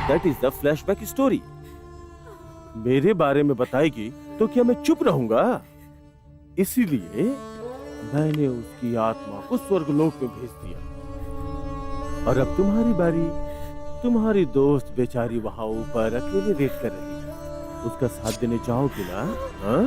That is the flashback story. मेरे बारे में बताएगी तो क्या मैं चुप रहूंगा? इसीलिए मैंने उसकी आत्मा को स्वर्गलोक में भेज दिया। और अब तुम्हारी बारी। तुम्हारी दोस्त बेचारी वहां ऊपर अकेले वेट कर रही है। उसका साथ देने जाओगे ना? हाँ?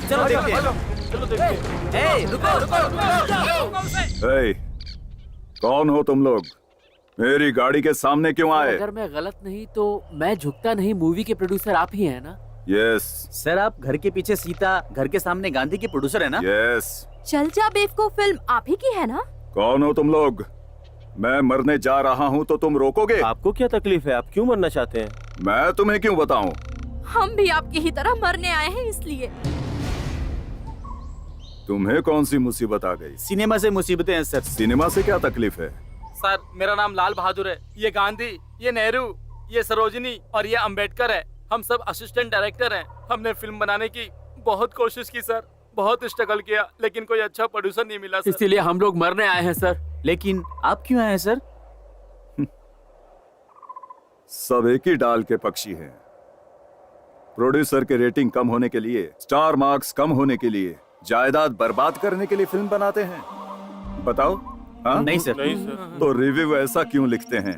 चलो देखते हैं। रुको। कौन हो तुम लोग? मेरी गाड़ी के सामने क्यों आए? अगर मैं गलत नहीं तो मैं झुकता नहीं मूवी के प्रोड्यूसर आप ही हैं ना? यस। सर आप घर के पीछे सीता, घर के सामने गांधी के प्रोड्यूसर है ना? यस। चल जा बेवकूफ फिल्म आप ही की है ना? कौन हो तुम लोग? मैं मरने जा रहा हूँ तो तुम रोकोगे? आपको क्या तकलीफ है? आप क्यों मरना चाहते हैं? मैं तुम्हें क्यों बताऊं? हम भी आपकी ही तरह मरने आए हैं इसलिए। तुम्हें कौन सी मुसीबत आ गई? सिनेमा से मुसीबतें हैं सर। सिनेमा से क्या तकलीफ है? सर मेरा नाम लाल बहादुर है, ये गांधी, ये नेहरू, ये सरोजिनी और ये अंबेडकर है। हम सब असिस्टेंट डायरेक्टर हैं। हमने फिल्म बनाने की बहुत कोशिश की सर, बहुत स्ट्रगल किया, लेकिन कोई अच्छा प्रोड्यूसर नहीं मिला सर। इसीलिए हम लोग मरने आए हैं सर। लेकिन आप क्यों आए हैं सर? सब एक ही डाल के पक्षी हैं। प्रोड्यूसर के रेटिंग कम होने के लिए, स्टार मार्क्स कम होने के लिए, जायदाद बर्बाद करने के लिए फिल्म बनाते हैं। बताओ। हाँ? नहीं सर। नहीं सर। तो रिव्यू ऐसा क्यों लिखते हैं?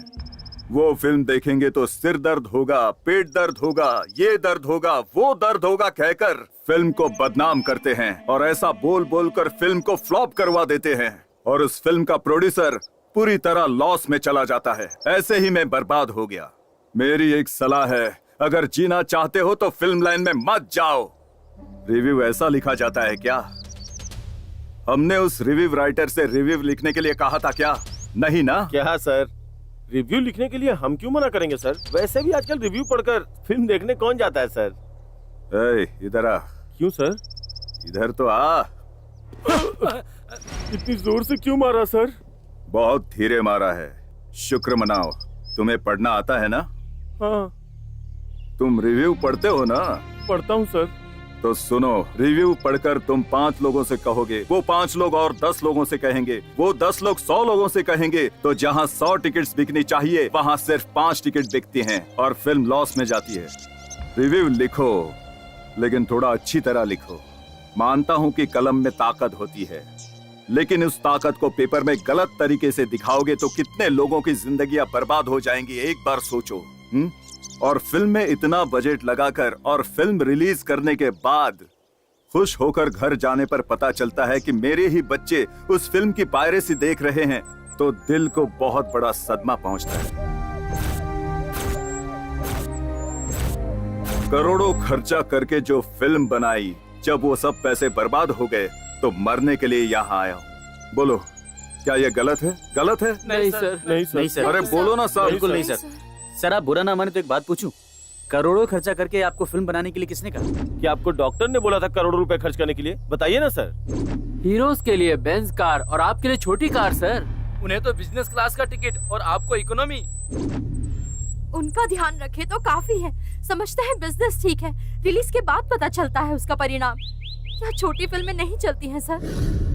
वो फिल्म देखेंगे तो सिर दर्द होगा, पेट दर्द होगा, ये दर्द होगा, वो दर्द होगा कहकर फिल्म को बदनाम करते हैं और ऐसा बोल बोल कर फिल्म को फ्लॉप करवा देते हैं और उस फिल्म का प्रोड्यूसर पूरी तरह लॉस में चला जाता है। ऐसे ही मैं बर्बाद हो गया। मेरी एक सलाह है, अगर जीना चाहते हो तो फिल्म लाइन में मत जाओ। रिव्यू ऐसा लिखा जाता है क्या? हमने उस रिव्यू राइटर से रिव्यू लिखने के लिए कहा था क्या? नहीं ना? क्या सर, रिव्यू लिखने के लिए हम क्यों मना करेंगे सर? वैसे भी आजकल रिव्यू पढ़कर फिल्म देखने कौन जाता है सर? इधर आ। क्यों सर? इधर तो आ। इतनी जोर से क्यों मारा सर? बहुत धीरे मारा है। शुक्र मनाओ, तुम्हें पढ़ना आता है ना? हाँ तुम रिव्यू पढ़ते हो ना? पढ़ता हूँ सर। तो सुनो, रिव्यू पढ़कर तुम 5 लोगों से कहोगे, वो 5 लोग और 10 लोगों से कहेंगे, वो 10 लोग 100 लोगों से कहेंगे, तो जहाँ 100 टिकट्स बिकनी चाहिए वहाँ सिर्फ 5 टिकट बिकती हैं और फिल्म लॉस में जाती है। रिव्यू लिखो, लेकिन थोड़ा अच्छी तरह लिखो। मानता हूँ कि कलम में ताकत होती है, लेकिन उस ताकत को पेपर में गलत तरीके से दिखाओगे तो कितने लोगों की जिंदगियां बर्बाद हो जाएंगी, एक बार सोचो। और फिल्म में इतना बजट लगाकर और फिल्म रिलीज करने के बाद खुश होकर घर जाने पर पता चलता है कि मेरे ही बच्चे उस फिल्म की पायरेसी देख रहे हैं, तो दिल को बहुत बड़ा सदमा पहुंचता है। करोड़ों खर्चा करके जो फिल्म बनाई, जब वो सब पैसे बर्बाद हो गए तो मरने के लिए यहाँ आया हूँ। बोलो, क्या ये गलत है? गलत है? नहीं सर। नहीं सर। नहीं सर। अरे बोलो ना सर। बिल्कुल नहीं सर। सर आप बुरा ना माने तो एक बात पूछूं? करोड़ों खर्चा करके आपको फिल्म बनाने के लिए किसने कहा? क्या आपको डॉक्टर ने बोला था करोड़ों रुपए खर्च करने के लिए? बताइए ना सर। हीरोज के लिए बेंज कार और आपके लिए छोटी कार सर। उन्हें तो बिजनेस क्लास का टिकट और आपको इकोनॉमी। उनका ध्यान रखे तो काफी है। समझते हैं बिजनेस ठीक है, रिलीज के बाद पता चलता है उसका परिणाम। क्या छोटी फिल्में नहीं चलती हैं सर?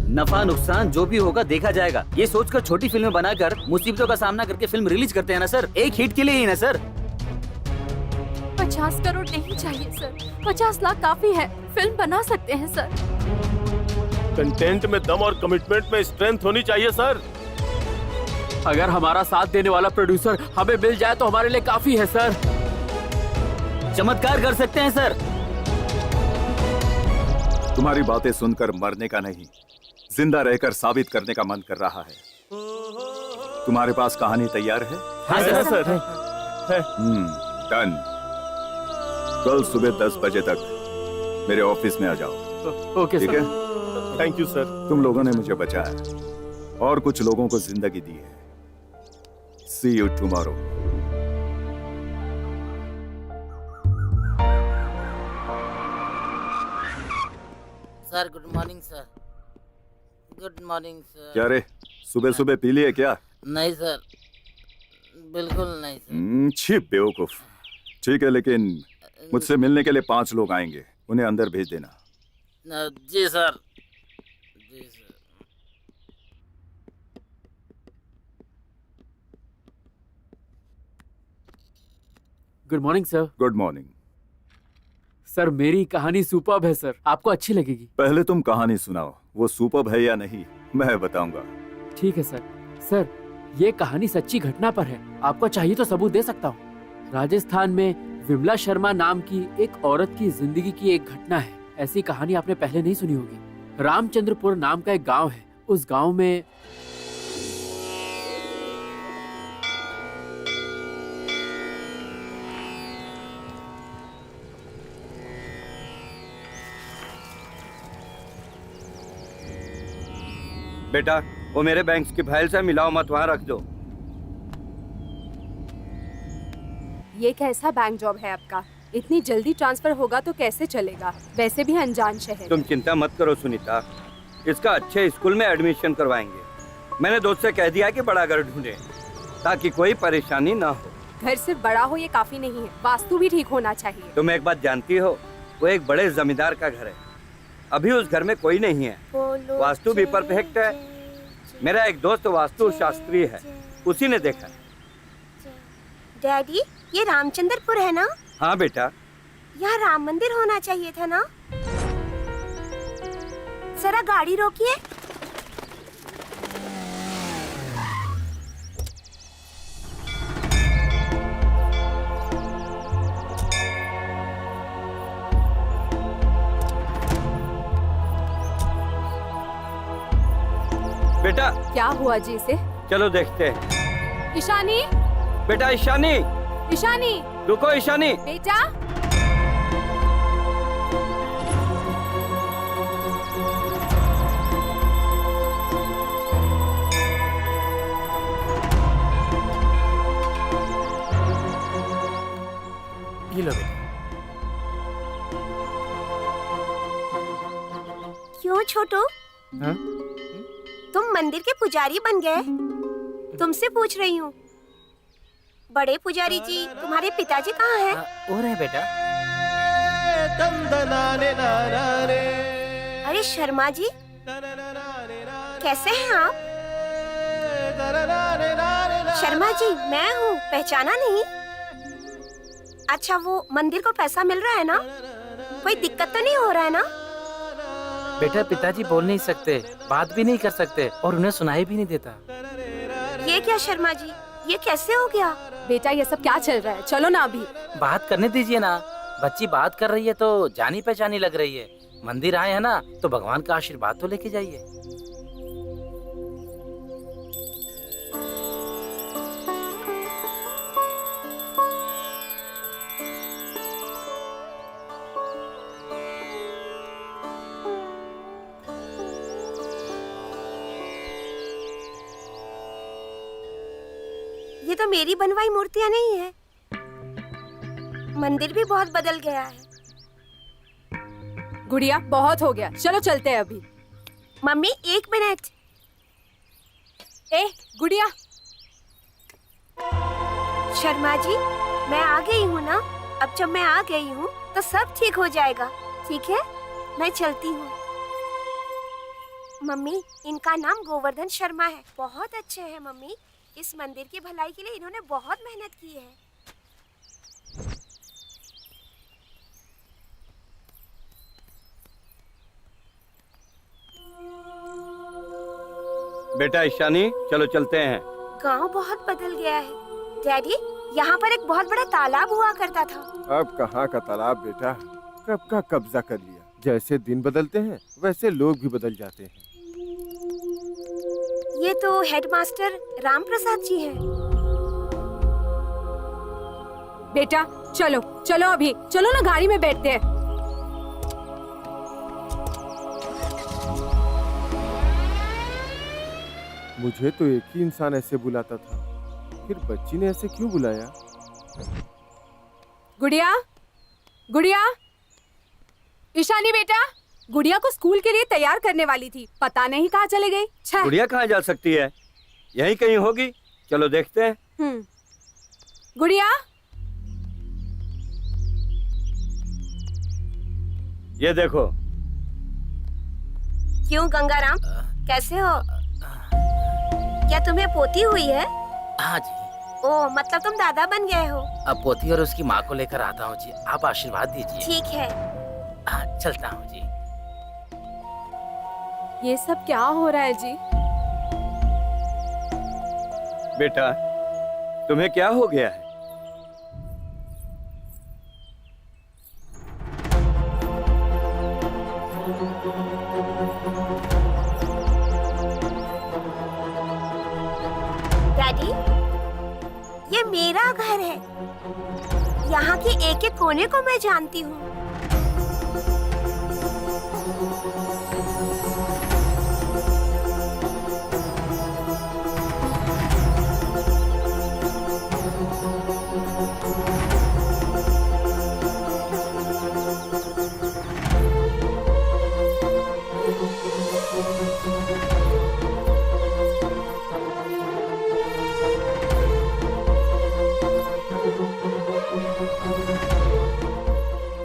नफा नुकसान जो भी होगा देखा जाएगा, ये सोचकर छोटी फिल्में बनाकर मुसीबतों का सामना करके फिल्म रिलीज करते हैं ना सर, एक हिट के लिए ही ना सर। 50 करोड़ नहीं चाहिए सर, 50 लाख काफी है, फिल्म बना सकते हैं सर। कंटेंट में दम और कमिटमेंट में स्ट्रेंथ होनी चाहिए सर। अगर हमारा साथ देने वाला प्रोड्यूसर हमें मिल जाए तो हमारे लिए काफी है सर। चमत्कार कर सकते हैं सर। तुम्हारी बातें सुनकर मरने का नहीं, जिंदा रहकर साबित करने का मन कर रहा है। तुम्हारे पास कहानी तैयार है? हाँ सर। डन। कल सुबह 10 बजे तक मेरे ऑफिस में आ जाओ। ओके ठीक सर। है? Thank you sir. तुम लोगों ने मुझे बचाया और कुछ लोगों को जिंदगी दी है। See you tomorrow. Sir good morning sir. Good morning sir. क्या रे, सुबह सुबह पी लिए क्या? नहीं सर, बिल्कुल नहीं सर। छी बेवकूफ। ठीक है, लेकिन मुझसे मिलने के लिए 5 लोग आएंगे, उन्हें अंदर भेज देना। जी सर। जी sir. Good morning sir. Good morning. Sir मेरी कहानी सुपर्ब है सर, आपको अच्छी लगेगी। पहले तुम कहानी सुनाओ, वो सुपर्ब है या नहीं मैं बताऊंगा। ठीक है सर। सर ये कहानी सच्ची घटना पर है, आपको चाहिए तो सबूत दे सकता हूँ। राजस्थान में विमला शर्मा नाम की एक औरत की जिंदगी की एक घटना है। ऐसी कहानी आपने पहले नहीं सुनी होगी। रामचंद्रपुर नाम का एक गांव है, उस गांव में बेटा वो मेरे बैंक की फाइल से मिलाओ मत, वहाँ रख दो। ये कैसा बैंक जॉब है आपका? इतनी जल्दी ट्रांसफर होगा तो कैसे चलेगा? वैसे भी अनजान शहर। तुम चिंता मत करो सुनीता, इसका अच्छे स्कूल में एडमिशन करवाएंगे। मैंने दोस्त से कह दिया कि बड़ा घर ढूंढे ताकि कोई परेशानी ना हो। घर सिर्फ बड़ा हो ये काफी नहीं है, वास्तु भी ठीक होना चाहिए। तुम एक बात जानती हो, वो एक बड़े जमींदार का घर है। अभी उस घर में कोई नहीं है, वास्तु भी परफेक्ट है। मेरा एक दोस्त वास्तु शास्त्री है, उसी ने देखा। डैडी ये रामचंद्रपुर है ना? हाँ बेटा। यहाँ राम मंदिर होना चाहिए था ना? जरा गाड़ी रोकिए। बेटा क्या हुआ जी इसे? चलो देखते हैं। ईशानी, बेटा ईशानी, ईशानी, रुको ईशानी। बेटा। ये लो बेटा। क्यों छोटू? हाँ? तुम मंदिर के पुजारी बन गए? तुमसे पूछ रही हूँ। बड़े पुजारी जी, तुम्हारे पिताजी कहाँ हैं? वो रहे बेटा। अरे शर्मा जी, कैसे हैं आप? शर्मा जी मैं हूँ, पहचाना नहीं? अच्छा वो मंदिर को पैसा मिल रहा है ना? कोई दिक्कत तो नहीं हो रहा है ना? बेटा पिताजी बोल नहीं सकते, बात भी नहीं कर सकते और उन्हें सुनाई भी नहीं देता। ये क्या शर्मा जी, ये कैसे हो गया? बेटा ये सब क्या चल रहा है? चलो ना अभी। बात करने दीजिए ना, बच्ची बात कर रही है तो जानी पहचानी लग रही है। मंदिर आए हैं ना तो भगवान का आशीर्वाद तो लेके जाइए। ये तो मेरी बनवाई मूर्तियाँ नहीं है। मंदिर भी बहुत बदल गया है। गुड़िया बहुत हो गया, चलो चलते हैं अभी। Mummy 1 minute. ए गुड़िया। शर्मा जी मैं आ गई हूँ ना? अब जब मैं आ गई हूँ तो सब ठीक हो जाएगा। ठीक है, मैं चलती हूँ। मम्मी इनका नाम गोवर्धन शर्मा है, बहुत अच्छे हैं मम्मी। इस मंदिर की भलाई के लिए इन्होंने बहुत मेहनत की है। बेटा ईशानी चलो चलते हैं। गांव बहुत बदल गया है डैडी। यहाँ पर एक बहुत बड़ा तालाब हुआ करता था। अब कहाँ का तालाब बेटा, कब का कब्जा कर लिया। जैसे दिन बदलते हैं वैसे लोग भी बदल जाते हैं। ये तो हेडमास्टर राम प्रसाद जी हैं। बेटा चलो चलो अभी, चलो ना गाड़ी में बैठते हैं। मुझे तो एक ही इंसान ऐसे बुलाता था, आखिर बच्ची ने ऐसे क्यों बुलाया? गुड़िया, गुड़िया, ईशानी बेटा, गुड़िया को स्कूल के लिए तैयार करने वाली थी, पता नहीं कहाँ चले गई। छह। गुड़िया कहाँ जा सकती है? यहीं कहीं होगी, चलो देखते हैं। गुड़िया, ये देखो। क्यों गंगाराम, कैसे हो? क्या तुम्हें पोती हुई है? हाँ जी, ओ, मतलब तुम दादा बन गए हो। अब पोती और उसकी माँ को लेकर आता हूँ जी, आप आशीर्वाद दीजिए। ठीक है। हाँ, चलता हूँ जी। ये सब क्या हो रहा है जी? बेटा, तुम्हें क्या हो गया है? डैडी, ये मेरा घर है। यहाँ के एक एक कोने को मैं जानती हूँ।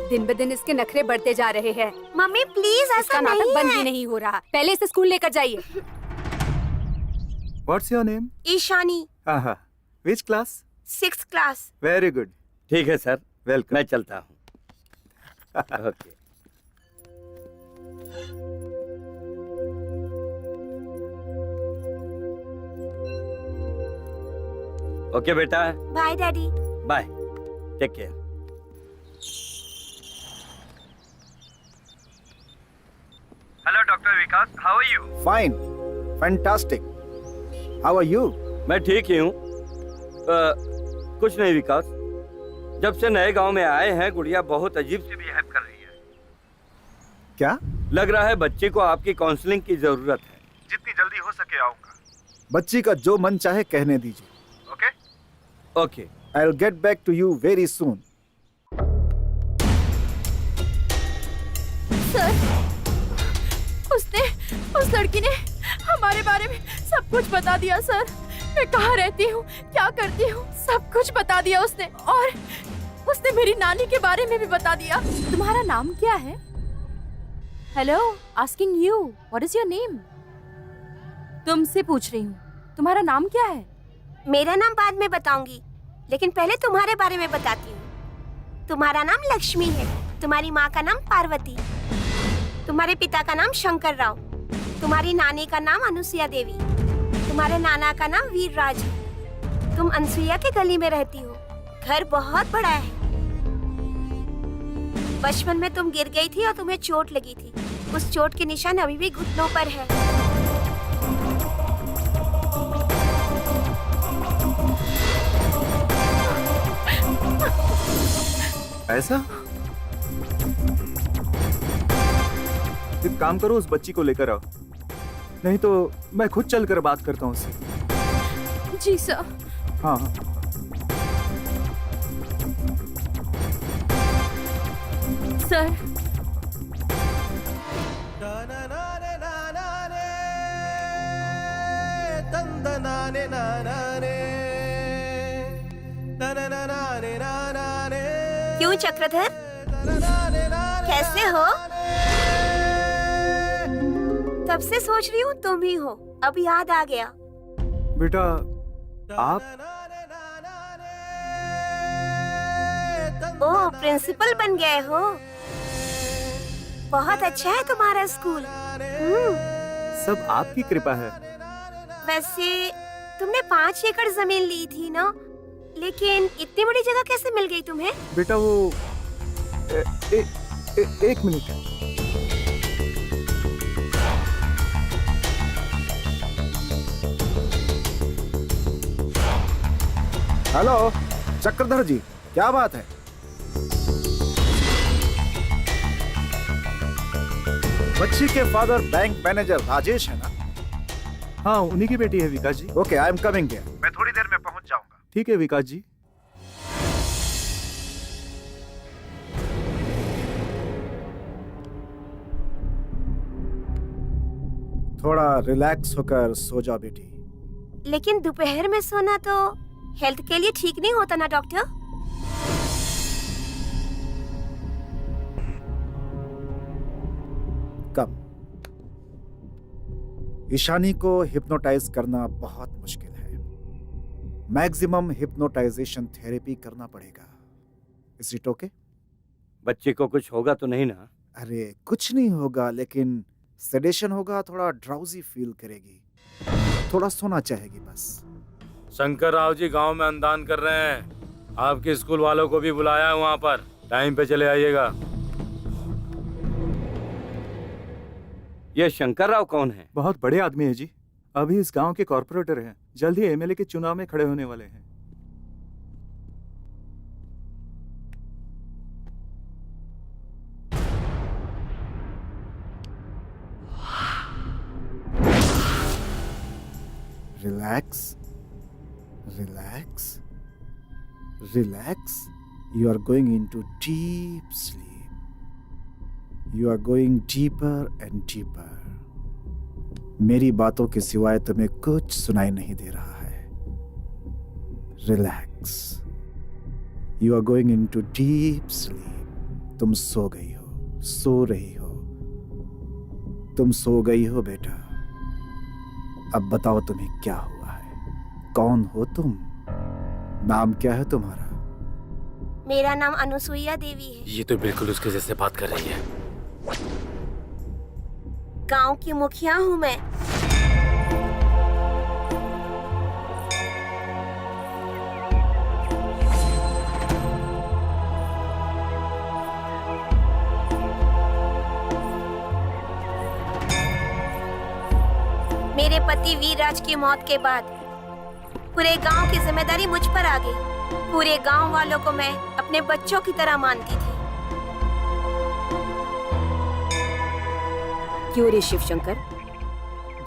दिन ब दिन इसके नखरे बढ़ते जा रहे हैं। मम्मी प्लीज, इसका ऐसा नाटक नहीं बंद है। भी नहीं हो रहा। पहले इसे स्कूल लेकर जाइए। What's your name? Ishani, Aha. Which class? 6th class. Very good. ठीक है सर, Welcome. मैं चलता हूँ। ओके। ओके बेटा, bye daddy. Bye, take care. Hello doctor Vikas, how are you? Fine. Fantastic. How are you? मैं ठीक ही हूँ। कुछ नहीं विकास, जब से नए गांव में आए हैं गुड़िया बहुत अजीब से बिहेव कर रही है। क्या? लग रहा है बच्ची को आपकी काउंसलिंग की जरूरत है। जितनी जल्दी हो सके आऊंगा। बच्ची का जो मन चाहे कहने दीजिए। Okay? Okay. I'll get back to you very soon. Sir, उस लड़की ने हमारे बारे में सब कुछ बता दिया सर। मैं कहाँ रहती हूँ, क्या करती हूँ, सब कुछ बता दिया उसने। और उसने मेरी नानी के बारे में भी बता दिया। तुम्हारा नाम क्या है? Hello, asking you, what is your name? तुमसे पूछ रही हूँ, तुम्हारा नाम क्या है? मेरा नाम बाद में बताऊंगी, लेकिन पहले तुम्हारे बारे में बताती हूँ। तुम्हारा नाम लक्ष्मी है, तुम्हारी माँ का नाम पार्वती, तुम्हारे पिता का नाम शंकर राव, तुम्हारी नानी का नाम अनुसुईया देवी, तुम्हारे नाना का नाम वीरराज है। तुम अनसुईया के गली में रहती हो। घर बहुत बड़ा है। बचपन में तुम गिर गई थी और तुम्हें चोट लगी थी। उस चोट के निशान अभी भी घुटनों पर है। ऐसा? एक काम करो, उस बच्ची को लेकर आओ, नहीं तो मैं खुद चलकर बात करता हूँ उससे। जी सर। हाँ हाँ। सर, क्यों चक्रधर, कैसे हो? तब से सोच रही हूँ तुम ही हो, अब याद आ गया। बेटा, आप? ओह, प्रिंसिपल बन गए हो। बहुत अच्छा है तुम्हारा स्कूल। सब आपकी कृपा है। वैसे तुमने 5 एकड़ जमीन ली थी ना, लेकिन इतनी बड़ी जगह कैसे मिल गई तुम्हें? बेटा वो एक मिनट। हेलो चक्रधर जी, क्या बात है? बच्ची के फादर बैंक मैनेजर राजेश है ना? हाँ, उन्हीं की बेटी है Vikas ji. Okay, I am coming here. मैं थोड़ी देर में पहुंच जाऊंगा। ठीक है विकास जी। थोड़ा रिलैक्स होकर सो जाओ बेटी। लेकिन दोपहर में सोना तो हेल्थ के लिए ठीक नहीं होता ना डॉक्टर? कम। ईशानी को हिप्नोटाइज करना बहुत मुश्किल है। मैक्सिमम हिप्नोटाइजेशन थेरेपी करना पड़ेगा। Is it okay? बच्चे को कुछ होगा तो नहीं ना? अरे कुछ नहीं होगा, लेकिन सेडेशन होगा, थोड़ा ड्राउजी फील करेगी, थोड़ा सोना चाहेगी बस। शंकर राव जी गांव में अन्नदान कर रहे हैं, आपके स्कूल वालों को भी बुलाया है वहाँ पर, टाइम पे चले आइएगा। ये शंकर राव कौन है? बहुत बड़े आदमी है जी, अभी इस गांव के कॉर्पोरेटर हैं, जल्द ही एमएलए के चुनाव में खड़े होने वाले हैं। Relax, relax, relax. You are going into deep sleep. You are going deeper and deeper. मेरी बातों के सिवाय तुम्हें कुछ सुनाई नहीं दे रहा है। Relax. You are going into deep sleep. तुम सो गई हो, सो रही हो, तुम सो गई हो बेटा। अब बताओ तुम्हें क्या हुआ है? कौन हो तुम? नाम क्या है तुम्हारा? मेरा नाम अनुसुईया देवी है। ये तो बिल्कुल उसके जैसे बात कर रही है। गांव की मुखिया हूँ मैं। मेरे पति वीरराज की मौत के बाद पूरे गांव की जिम्मेदारी मुझ पर आ गई। पूरे गांव वालों को मैं अपने बच्चों की तरह मानती थी। क्यों रे शिव शंकर?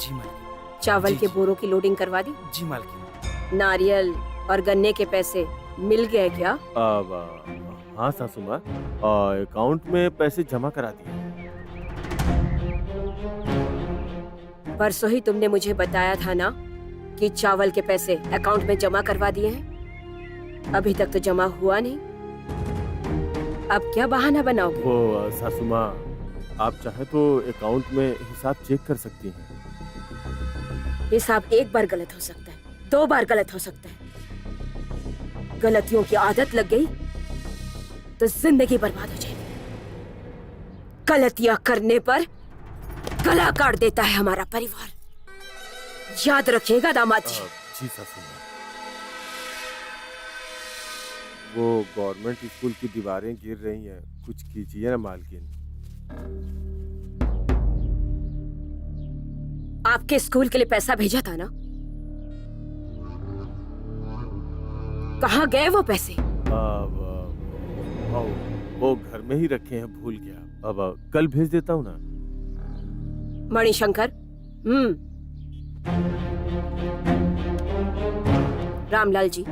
जी मालकिन। चावल जी, के जी। बोरों की लोडिंग करवा दी? जी मालकिन। नारियल और गन्ने के पैसे मिल गए क्या? अब हाँ सासू माँ, अकाउंट में पैसे जमा करा दिए। परसों ही तुमने मुझे बताया था ना कि चावल के पैसे अकाउंट में जमा करवा दिए हैं। अभी तक तो जमा हुआ नहीं। अब क्या बहाना बनाओगे? वो सासू माँ, आप चाहे तो अकाउंट में हिसाब चेक कर सकती हैं। हिसाब एक बार गलत हो सकता है, 2 बार गलत हो सकता है। गलतियों की आदत लग गई तो जिंदगी बर्बाद हो जाएगी। गलतियां करने पर गला काट देता है हमारा परिवार। याद रखिएगा दामाद जी। जी सासू माँ। वो गवर्नमेंट स्कूल की दीवारें गिर रही हैं, कुछ कीजिए ना मालकिन। आपके स्कूल के लिए पैसा भेजा था ना? कहाँ गए वो पैसे? वो घर में ही रखे हैं, भूल गया। अब कल भेज देता हूँ ना। मणिशंकर, रामलाल जी,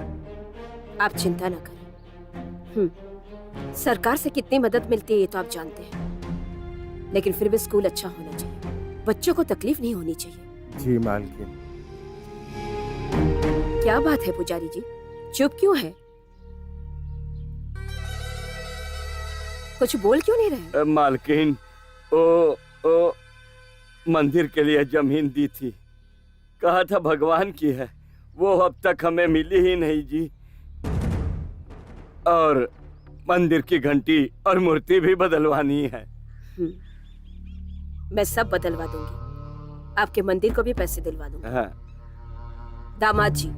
आप चिंता न करें। सरकार से कितनी मदद मिलती है ये तो आप जानते हैं, लेकिन फिर भी स्कूल अच्छा होना चाहिए, बच्चों को तकलीफ नहीं होनी चाहिए। जी मालकिन। क्या बात है पुजारी जी, चुप क्यों है? कुछ बोल क्यों नहीं रहे? मालकिन, ओ मंदिर के लिए जमीन दी थी, कहा था भगवान की है, वो अब तक हमें मिली ही नहीं जी। और मंदिर की घंटी और मूर्ति भी बदलवानी है। मैं सब बदलवा दूंगी, आपके मंदिर को भी पैसे दिलवा दूंगी। हाँ। दामाद जी,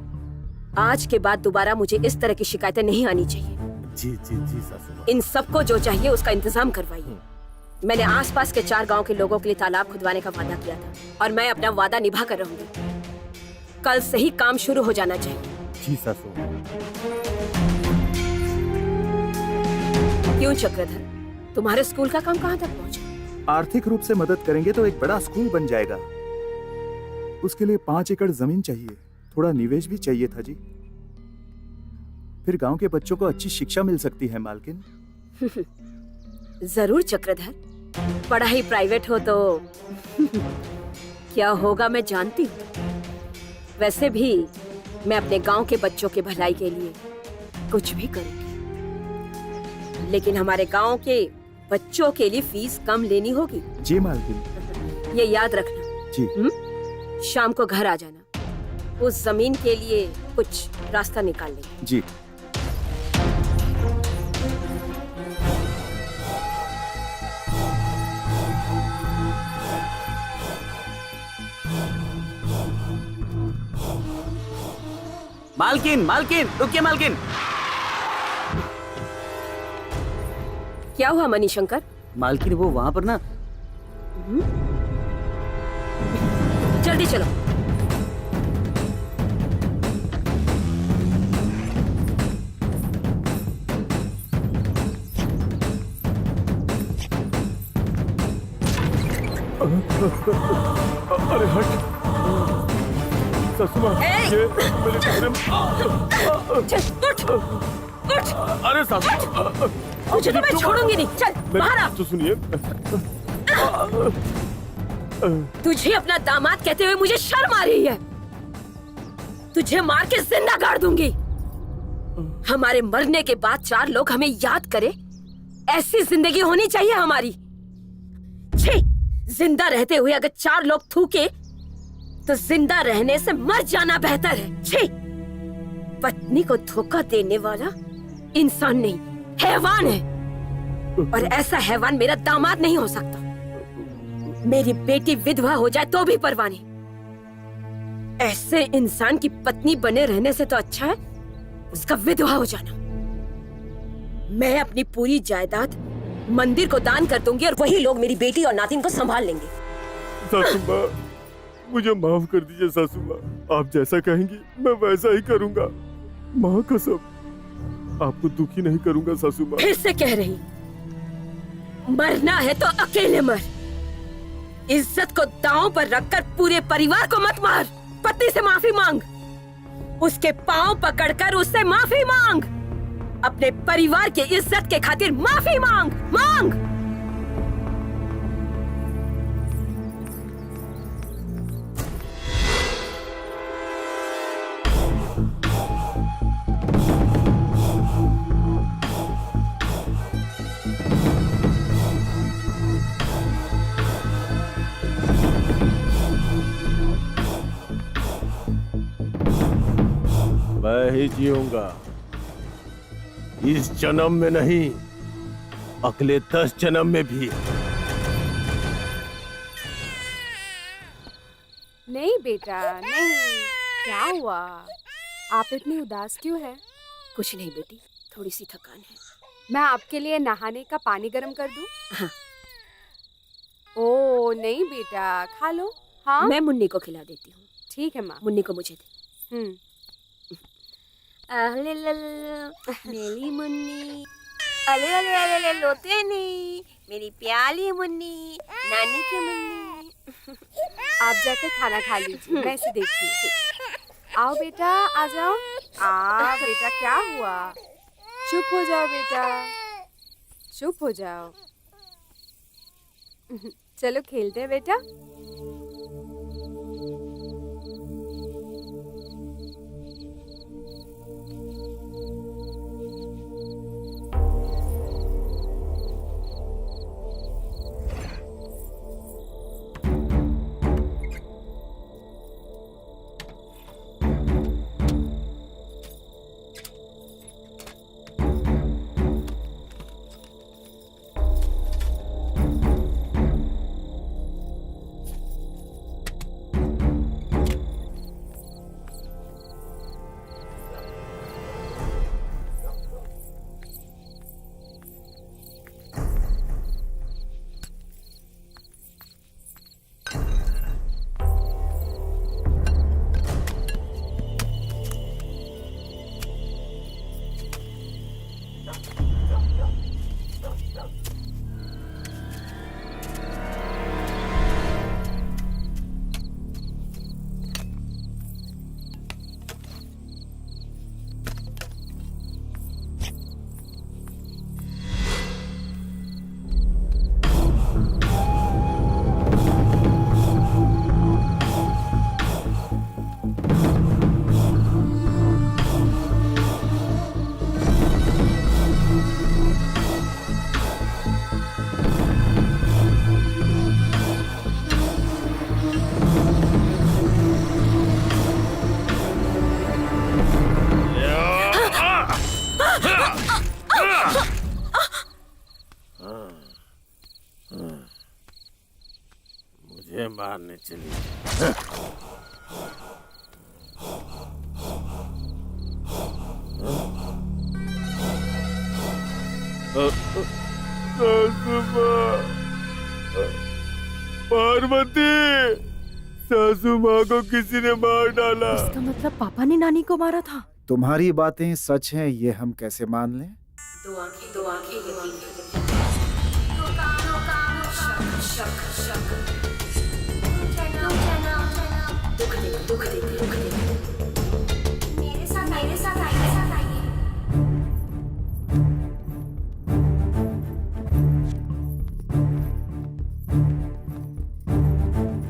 आज के बाद दोबारा मुझे इस तरह की शिकायतें नहीं आनी चाहिए। जी जी जी सासू माँ। इन सबको जो चाहिए उसका इंतजाम करवाइए। मैंने आसपास के 4 गांव के लोगों के लिए तालाब खुदवाने का वादा किया था और मैं अपना वादा निभा कर रहूंगी। कल से ही काम शुरू हो जाना चाहिए। जी सासू माँ। क्यों चक्रधर, तुम्हारे स्कूल का काम कहाँ तक पहुँचा? आर्थिक रूप से मदद करेंगे तो एक बड़ा स्कूल बन जाएगा। उसके लिए 5 एकड़ जमीन चाहिए, थोड़ा निवेश भी चाहिए था जी। फिर गांव के बच्चों को अच्छी शिक्षा मिल सकती है मालकिन। जरूर चक्रधर, पढ़ाई प्राइवेट हो तो क्या होगा मैं जानती हूँ। वैसे भी मैं अपने गांव के बच्चों के भलाई के लिए कुछ भी करूंगी, लेकिन हमारे गांव के बच्चों के लिए फीस कम लेनी होगी। जी मालकिन। ये याद रखना। जी। शाम को घर आ जाना, उस जमीन के लिए कुछ रास्ता निकाल लेंगे। जी। मालकिन, मालकिन, रुकिए मालकिन। क्या हुआ मणिशंकर? मालकिन वो वहाँ पर ना। जल्दी चलो। अरे हट ससुमा, ये मेरे कमरे में। उठ, उठ। अरे सासू, तुझे तो मैं छोड़ूंगी नहीं। चल बाहर आ। तो सुनिए, तुझे अपना दामाद कहते हुए मुझे शर्म आ रही है। तुझे मार के जिंदा गाड़ दूंगी। हमारे मरने के बाद 4 लोग हमें याद करे, ऐसी जिंदगी होनी चाहिए हमारी। छी, जिंदा रहते हुए अगर 4 लोग थूके तो जिंदा रहने से मर जाना बेहतर है। छी, पत्नी को धोखा देने वाला इंसान नहीं, हैवान है। और ऐसा हैवान मेरा दामाद नहीं हो सकता। मेरी बेटी विधवा हो जाए तो भी परवाह नहीं। ऐसे इंसान की पत्नी बने रहने से तो अच्छा है उसका विधवा हो जाना। मैं अपनी पूरी जायदाद मंदिर को दान कर दूंगी और वही लोग मेरी बेटी और नातिन को संभाल लेंगे। सासू माँ, मुझे माफ कर दीजिए सासू माँ। आप जैसा कहेंगी मैं वैसा ही करूंगा। माँ कसम, आपको दुखी नहीं करूंगा सासू माँ। फिर से कह रही, मरना है तो अकेले मर। इज्जत को दांव पर रखकर पूरे परिवार को मत मार। पति से माफी मांग, उसके पांव पकड़कर उससे माफी मांग। अपने परिवार की इज्जत के खातिर माफी मांग, मांग। मैं ही जीऊंगा, इस जन्म में नहीं, अगले 10 जन्म में भी। नहीं बेटा नहीं, क्या हुआ? आप इतनी उदास क्यों हैं? कुछ नहीं बेटी, थोड़ी सी थकान है। मैं आपके लिए नहाने का पानी गर्म कर दूं? हाँ। ओ नहीं बेटा, खा लो। हाँ, मैं मुन्नी को खिला देती हूँ। ठीक है माँ। मुन्नी को मुझे दे। अले मेरी मुन्नी, अले अले अले अले लोते नहीं, मेरी प्याली मुन्नी, नानी की मुन्नी। आप जाकर खाना खा लीजिए, मैं इसे देखती हूँ। आओ बेटा, आ जाओ। बेटा क्या हुआ? चुप हो जाओ बेटा, चुप हो जाओ। चलो खेलते हैं बेटा। मारने चली। पार्वती, सासू माँ को किसी ने मार डाला। इसका मतलब पापा ने नानी को मारा था। तुम्हारी बातें सच हैं ये हम कैसे मान लें? दो आंखें दुख देते। मेरे साथ आइए।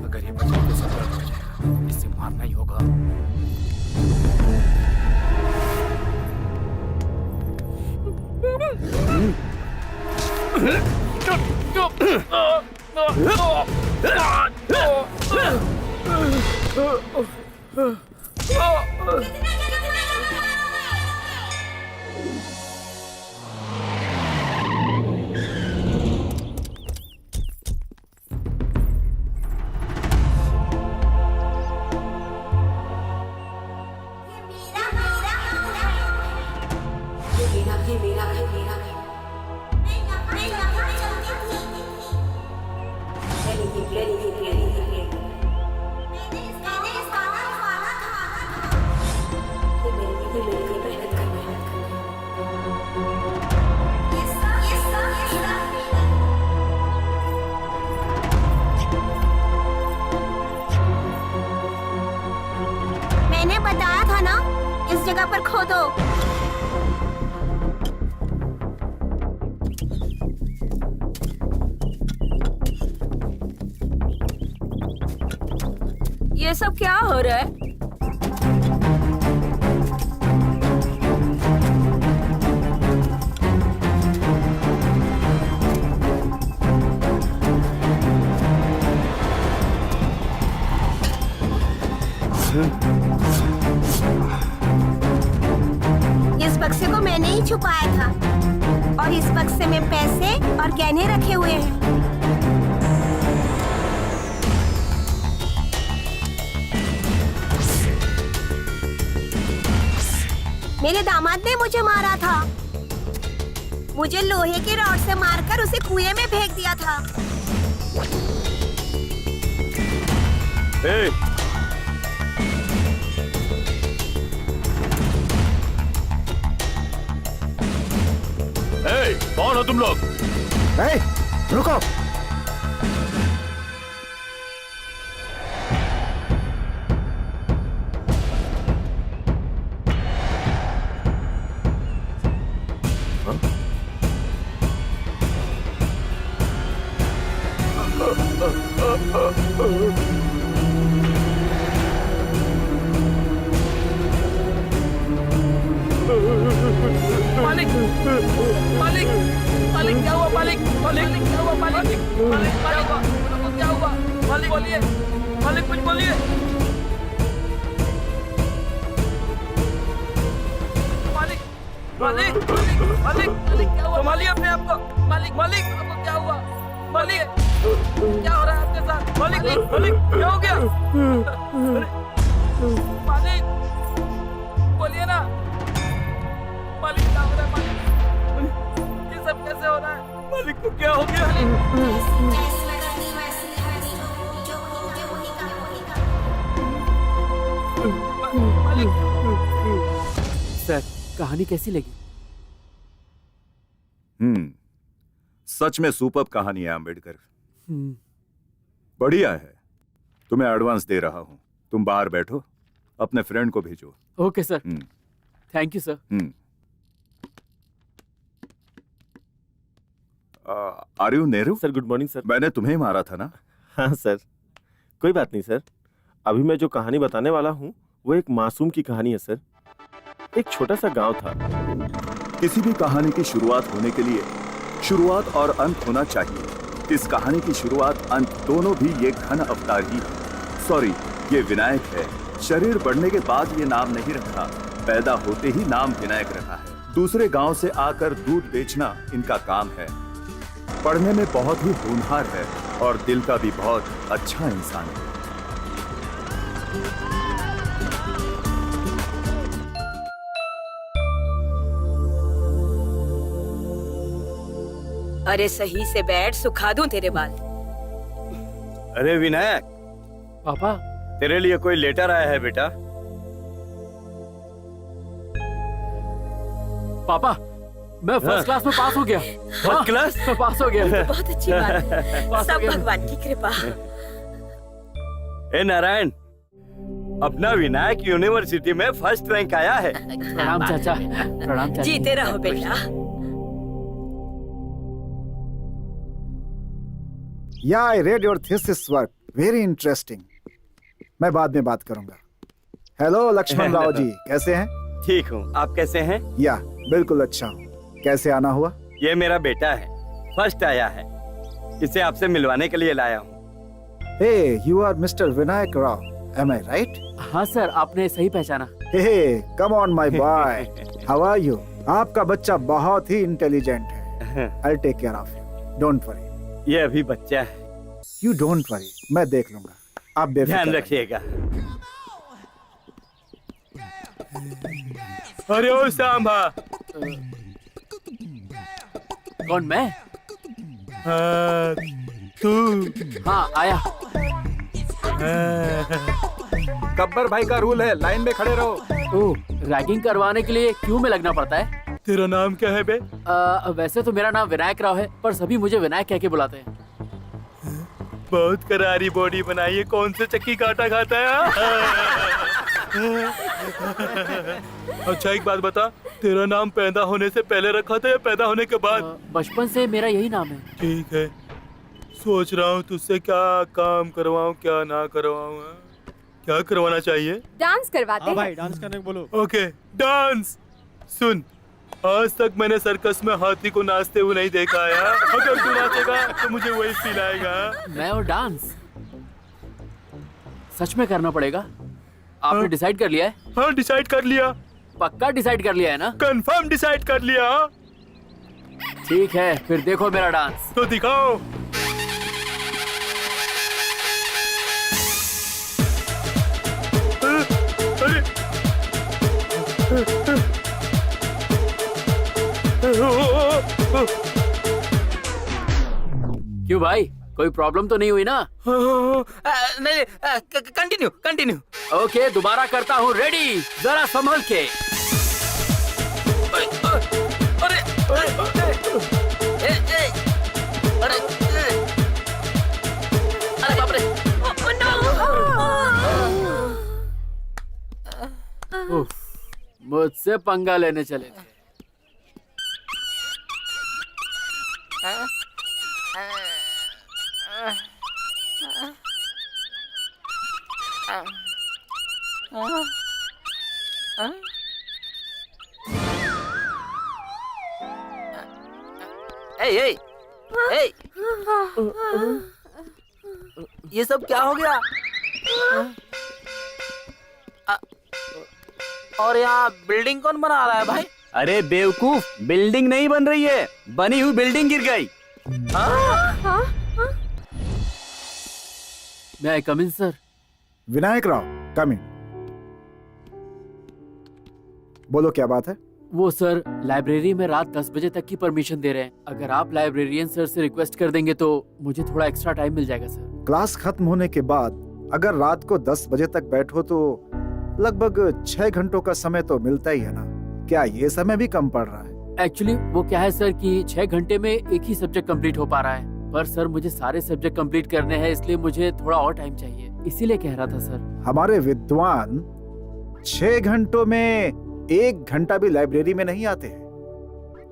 अगर ये बच्चा के साथ हो जाएगा, इसे मारना ही होगा। मैंने बताया था ना, इस जगह पर खोदो। ये सब क्या हो रहा है? इस बक्से को मैंने ही छुपाया था और इस बक्से में पैसे और गहने रखे हुए हैं। मेरे दामाद ने मुझे मारा था। मुझे लोहे की रॉड से मारकर उसे कुएं में फेंक दिया था। ए, कौन हो तुम लोग? रुको। मालिक, मालिक, मालिक क्या हुआ? मालिक, मालिक क्या हुआ? मालिक, मालिक क्या हुआ? मालिक बोलिए, मालिक कुछ बोलिए। मालिक, मालिक, मालिक, मालिक क्या हुआ? संभालिए अपने आप को। मालिक, मालिक आपको क्या हुआ? मालिक क्या हो रहा है आपके साथ? मालिक, मालिक क्या हो गया? मालिक बोलिए ना। मालिक क्या हो रहा है? मालिक ये सब कैसे हो रहा है? मालिक को क्या हो गया? मालिक सर, कहानी कैसी लगी? सच में सुपर्ब कहानी है आम्बेडकर। बढ़िया है। तुम्हें एडवांस दे रहा हूं। तुम बाहर बैठो, अपने फ्रेंड को भेजो। Okay sir, thank you sir. Are you Nehru? Sir good morning sir. मैंने तुम्हें मारा था ना? हाँ सर, कोई बात नहीं सर। अभी मैं जो कहानी बताने वाला हूँ वो एक मासूम की कहानी है सर। एक छोटा सा गांव था। किसी भी कहानी की शुरुआत होने के लिए शुरुआत और अंत होना चाहिए। इस कहानी की शुरुआत अंत दोनों भी ये घन अवतार ही है। सॉरी, ये विनायक है। शरीर बढ़ने के बाद ये नाम नहीं रखा, पैदा होते ही नाम विनायक रखा है। दूसरे गांव से आकर दूध बेचना इनका काम है। पढ़ने में बहुत ही होनहार है और दिल का भी बहुत अच्छा इंसान है। अरे सही से बैठ, सुखा दूं तेरे बाल। अरे विनायक, पापा तेरे लिए कोई लेटर आया है बेटा। पापा मैं फर्स्ट क्लास में पास हो गया। फर्स्ट क्लास में पास हो गया। बहुत अच्छी बात है। पास हो सब गया। भगवान की कृपा। ए नारायण, अपना विनायक यूनिवर्सिटी में फर्स्ट रैंक आया है। प्रणाम चाचा। प्रणाम चाचा। जीते रहो बेटा। या I read your thesis work, very interesting. मैं बाद में बात करूंगा। हेलो लक्ष्मण राव जी, कैसे हैं? ठीक हूँ, आप कैसे हैं? या बिल्कुल अच्छा हूँ। कैसे आना हुआ? ये मेरा बेटा है, फर्स्ट आया है। इसे आपसे मिलवाने के लिए लाया हूँ। Hey, you are mister Vinayak Rao, am I right? हाँ सर, आपने सही पहचाना। Hey, come on my boy, how are you? आपका बच्चा बहुत ही इंटेलिजेंट है। I take care of you, don't worry. ये अभी बच्चा है। यू डोंट वरी, मैं देख लूंगा, आप बेफिक्र ध्यान रहिए। रखिएगा। अरे ओ सांभा। कौन, मैं? हाँ, तू। हाँ आया। गब्बर भाई का रूल है, लाइन में खड़े रहो। ओह, रैगिंग करवाने के लिए क्यों में लगना पड़ता है? तेरा नाम क्या है बे? वैसे तो मेरा नाम विनायक राव है, पर सभी मुझे विनायक कह के बुलाते हैं। बहुत करारी बॉडी बनाई है, कौन से चक्की का आटा खाता है? अच्छा एक बात बता, तेरा नाम पैदा होने से पहले रखा था या पैदा होने के बाद? बचपन से मेरा यही नाम है। ठीक है, सोच रहा हूँ तुझसे क्या काम करवाऊँ क्या ना करवाऊँ। क्या करवाना चाहिए? डांस करवाते हैं। भाई डांस करने को बोलो। Okay dance. सुन, आज तक मैंने सर्कस में हाथी को नाचते हुए नहीं देखा है। अगर तू नाचेगा तो मुझे वही फील आएगा। मैं और डांस सच में करना पड़ेगा? आपने डिसाइड कर लिया है? हाँ डिसाइड कर लिया। पक्का डिसाइड कर लिया है ना? कंफर्म डिसाइड कर लिया। ठीक है, फिर देखो मेरा डांस। तो दिखाओ। क्यों भाई, कोई प्रॉब्लम तो नहीं हुई ना? नहीं, कंटिन्यू कंटिन्यू। ओके, दोबारा करता हूँ। रेडी, जरा संभल के। अरे बाप रे। उफ, मुझसे पंगा लेने चले थे। ये सब क्या हो गया? और यहाँ बिल्डिंग कौन बना रहा है भाई? अरे बेवकूफ, बिल्डिंग नहीं बन रही है, बनी हुई बिल्डिंग गिर गई। मैं आई कम इन सर? विनायक राव, कम इन। बोलो क्या बात है? वो सर, लाइब्रेरी में रात 10 बजे तक की परमिशन दे रहे हैं। अगर आप लाइब्रेरियन सर से रिक्वेस्ट कर देंगे तो मुझे थोड़ा एक्स्ट्रा टाइम मिल जाएगा सर। क्लास खत्म होने के बाद अगर रात को 10 बजे तक बैठो तो लगभग 6 घंटों का समय तो मिलता ही है ना। क्या ये समय भी कम पड़ रहा है? एक्चुअली वो क्या है सर कि 6 घंटे में एक ही सब्जेक्ट कंप्लीट हो पा रहा है, पर सर मुझे सारे सब्जेक्ट कंप्लीट करने हैं, इसलिए मुझे थोड़ा और टाइम चाहिए, इसीलिए कह रहा था सर। हमारे विद्वान 6 घंटों में 1 घंटा भी लाइब्रेरी में नहीं आते हैं।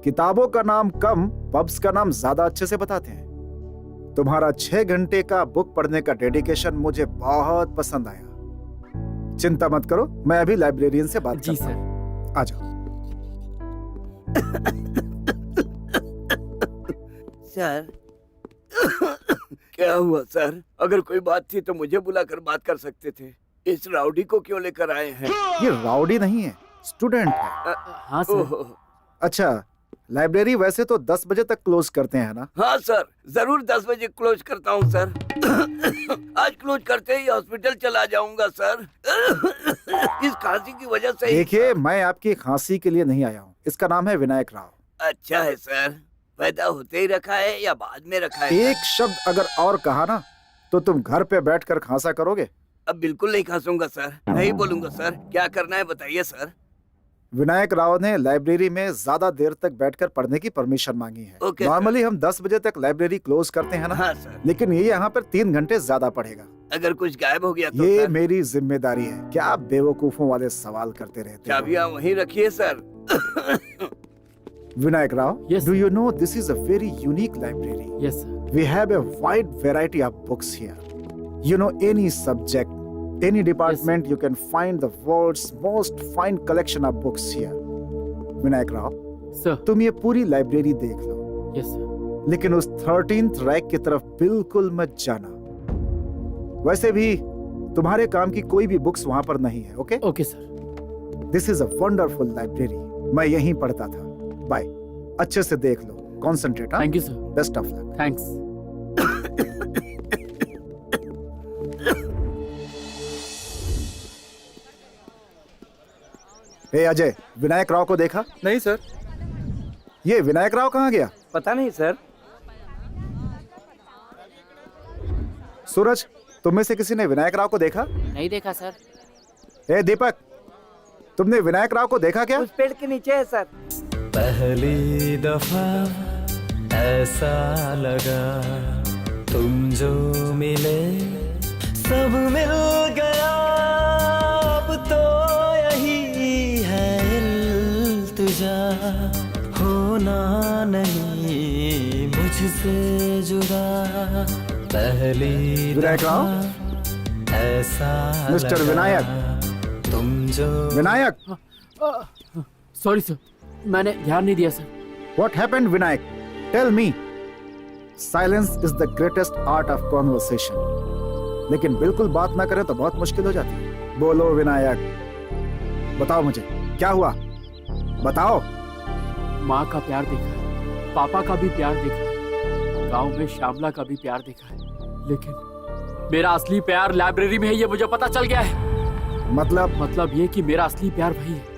किताबों का नाम कम, पब्स का नाम ज्यादा अच्छे से बताते हैं। तुम्हारा 6 घंटे का बुक पढ़ने का डेडिकेशन मुझे बहुत पसंद आया। चिंता मत करो, मैं अभी लाइब्रेरियन से बात जी करता हूं। आ जाओ। सर क्या हुआ सर? अगर कोई बात थी तो मुझे बुलाकर बात कर सकते थे। इस राउडी को क्यों लेकर आए हैं? ये राउडी नहीं है, स्टूडेंट है। हाँ सर। अच्छा, लाइब्रेरी वैसे तो 10 बजे तक क्लोज करते हैं ना? हाँ सर, जरूर 10 बजे क्लोज करता हूँ सर। आज क्लोज करते ही हॉस्पिटल चला जाऊंगा सर। इस खांसी की वजह से। देखिए, मैं आपकी खांसी के लिए नहीं आया हूँ। इसका नाम है विनायक राव। अच्छा है सर, पैदा होते ही रखा है या बाद में रखा है? एक शब्द अगर और कहा ना तो तुम घर पे बैठकर खांसा करोगे। अब बिल्कुल नहीं खांसूंगा सर, नहीं बोलूंगा सर। क्या करना है बताइए सर। विनायक राव ने लाइब्रेरी में ज्यादा देर तक बैठकर पढ़ने की परमिशन मांगी है। ओके, नॉर्मली हम 10 बजे तक लाइब्रेरी क्लोज करते हैं ना? हाँ सर। लेकिन ये यहाँ पर 3 घंटे ज्यादा पढ़ेगा। अगर कुछ गायब हो गया तो ये सर? मेरी जिम्मेदारी है। क्या आप बेवकूफों वाले सवाल करते रहते हो? चाबियां वहीं रखिए sir. Vinayak Rao, Yes, do you know this is a very unique library? Yes, sir. We have a wide variety of books here. You know, any subject, any department, you can find the world's most fine collection of books here. Vinayak Rao, Sir. तुम ये पूरी library देख लो, Yes, sir. लेकिन उस 13th rack की तरफ बिल्कुल मत जाना। वैसे भी तुम्हारे काम की कोई भी बुक्स वहां पर नहीं है। Okay? Okay, sir. This is a wonderful library. मैं यहीं पढ़ता था। बाय। अच्छे से देख लो, concentrate. Thank you, sir. Best of luck. Thanks. ए अजय, विनायक राव को देखा? नहीं सर। ये विनायक राव कहाँ गया? पता नहीं सर। सूरज, तुम में से किसी ने विनायक राव को देखा? नहीं देखा सर। ए दीपक, तुमने विनायक राव को देखा क्या? उस पेड़ के नीचे है सर। पहली दफा ऐसा लगा, तुम जो मिले सब मिल गया। अब तो यही है इल्तिजा, होना नहीं मुझसे जुदा। पहली विनायक राव? दफा ऐसा मिस्टर लगा, विनायक। तुम जो विनायक, सॉरी सर, मैंने ध्यान नहीं दिया sir. what happened, Vinayak? Tell me. Silence is the greatest art of conversation. लेकिन बिल्कुल बात ना करें तो बहुत मुश्किल हो जाती है। बोलो विनायक, बताओ मुझे क्या हुआ, बताओ। माँ का प्यार देखा है, पापा का भी प्यार देखा है, गांव में श्यामला का भी प्यार देखा है, लेकिन मेरा असली प्यार लाइब्रेरी में है, ये मुझे पता चल गया है। मतलब ये कि मेरा असली प्यार वही है।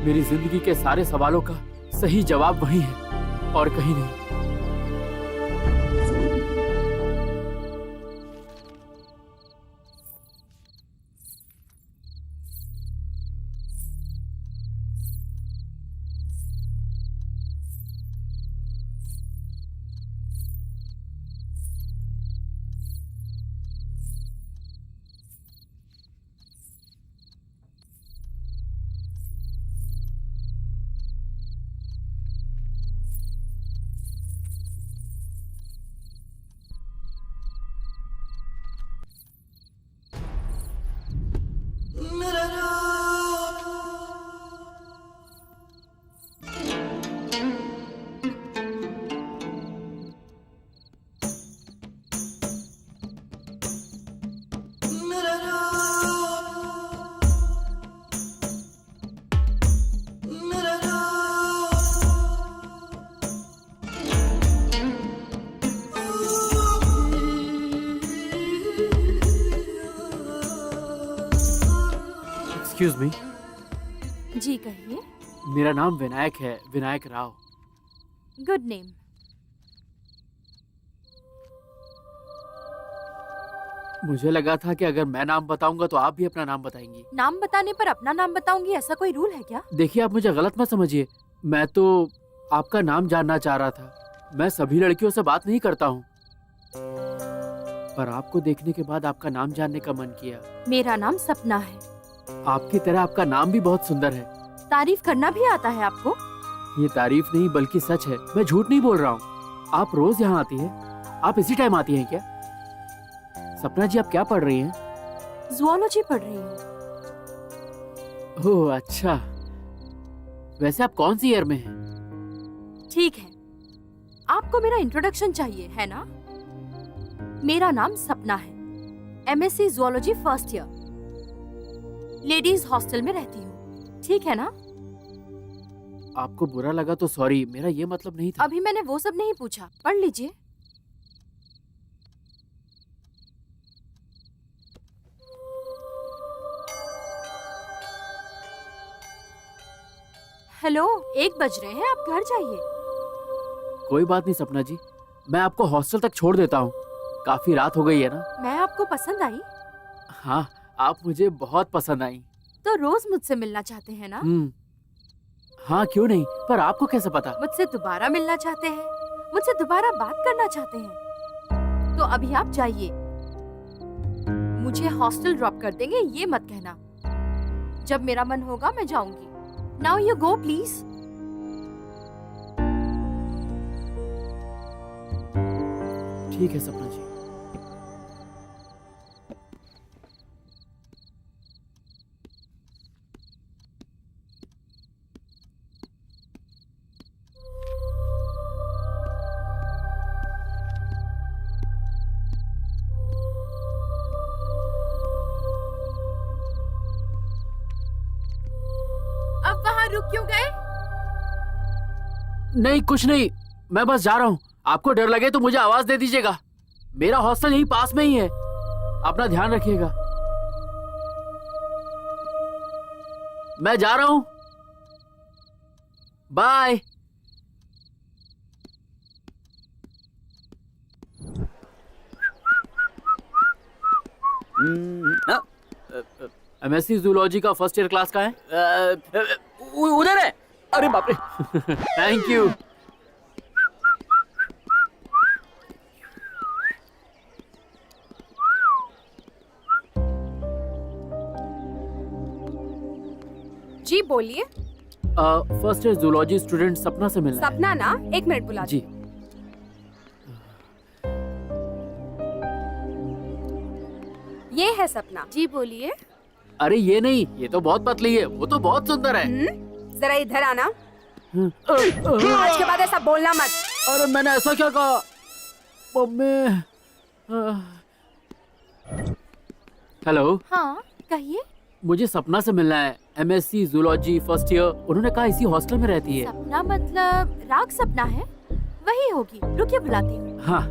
मेरी जिंदगी के सारे सवालों का सही जवाब वही है और कहीं नहीं। Excuse me. जी कहिए। मेरा नाम विनायक है, विनायक राव। Good name. मुझे लगा था कि अगर मैं नाम बताऊंगा तो आप भी अपना नाम बताएंगी। नाम बताने पर अपना नाम बताऊंगी, ऐसा कोई रूल है क्या? देखिए, आप मुझे गलत मत समझिए, मैं तो आपका नाम जानना चाह रहा था। मैं सभी लड़कियों से बात नहीं करता हूँ, पर आपको देखने के बाद आपका नाम जानने का मन किया। मेरा नाम सपना है। आपकी तरह आपका नाम भी बहुत सुंदर है। तारीफ करना भी आता है आपको? ये तारीफ नहीं बल्कि सच है, मैं झूठ नहीं बोल रहा हूँ। आप रोज यहाँ आती हैं? आप इसी टाइम आती हैं क्या? सपना जी, आप क्या पढ़ रही हैं? ज़ूलॉजी पढ़ रही हूँ। ओह अच्छा, वैसे आप कौन सी ईयर में हैं? ठीक है, आपको मेरा इंट्रोडक्शन चाहिए है ना? मेरा नाम सपना है, MSc zoology first year, ladies hostel में रहती हूँ, ठीक है ना? आपको बुरा लगा तो सॉरी, मेरा ये मतलब नहीं था। अभी मैंने वो सब नहीं पूछा, पढ़ लीजिए। हेलो, 1 बज रहे हैं, आप घर जाइए। कोई बात नहीं सपना जी, मैं आपको हॉस्टल तक छोड़ देता हूँ। काफी रात हो गई है ना। मैं आपको पसंद आई? हाँ, आप मुझे बहुत पसंद आई। तो रोज मुझसे मिलना चाहते हैं ना? हाँ, क्यों नहीं, पर आपको कैसे पता? मुझसे दोबारा मिलना चाहते हैं, मुझसे दोबारा बात करना चाहते हैं। तो अभी आप जाइए, मुझे हॉस्टल ड्रॉप कर देंगे ये मत कहना। जब मेरा मन होगा मैं जाऊंगी। Now you go please. ठीक है सपना जी। अब वहाँ रुक क्यों गए? नहीं, कुछ नहीं, मैं बस जा रहा हूँ। आपको डर लगे तो मुझे आवाज दे दीजिएगा। मेरा हॉस्टल यही पास में ही है। अपना ध्यान रखिएगा। मैं जा रहा हूँ, बाय। एमएससी जूलॉजी का फर्स्ट ईयर क्लास का है? उधर है। अरे बाप रे। Thank you. जी बोलिए। फर्स्ट ईयर जूलॉजी स्टूडेंट सपना से मिलना है। सपना ना, 1 मिनट बुला जी। ये है सपना। जी बोलिए। अरे ये नहीं, ये तो बहुत पतली है, वो तो बहुत सुंदर है। जरा इधर आना। आज के बाद ऐसा बोलना मत। अरे मैंने ऐसा क्या कहा? मम्मी। हेलो। हाँ कहिए। मुझे सपना से मिलना है, एमएससी जूलॉजी फर्स्ट ईयर। उन्होंने कहा इसी हॉस्टल में रहती है। सपना मतलब राग सपना है? वही होगी, रुकिए बुलाती हूँ। हाँ।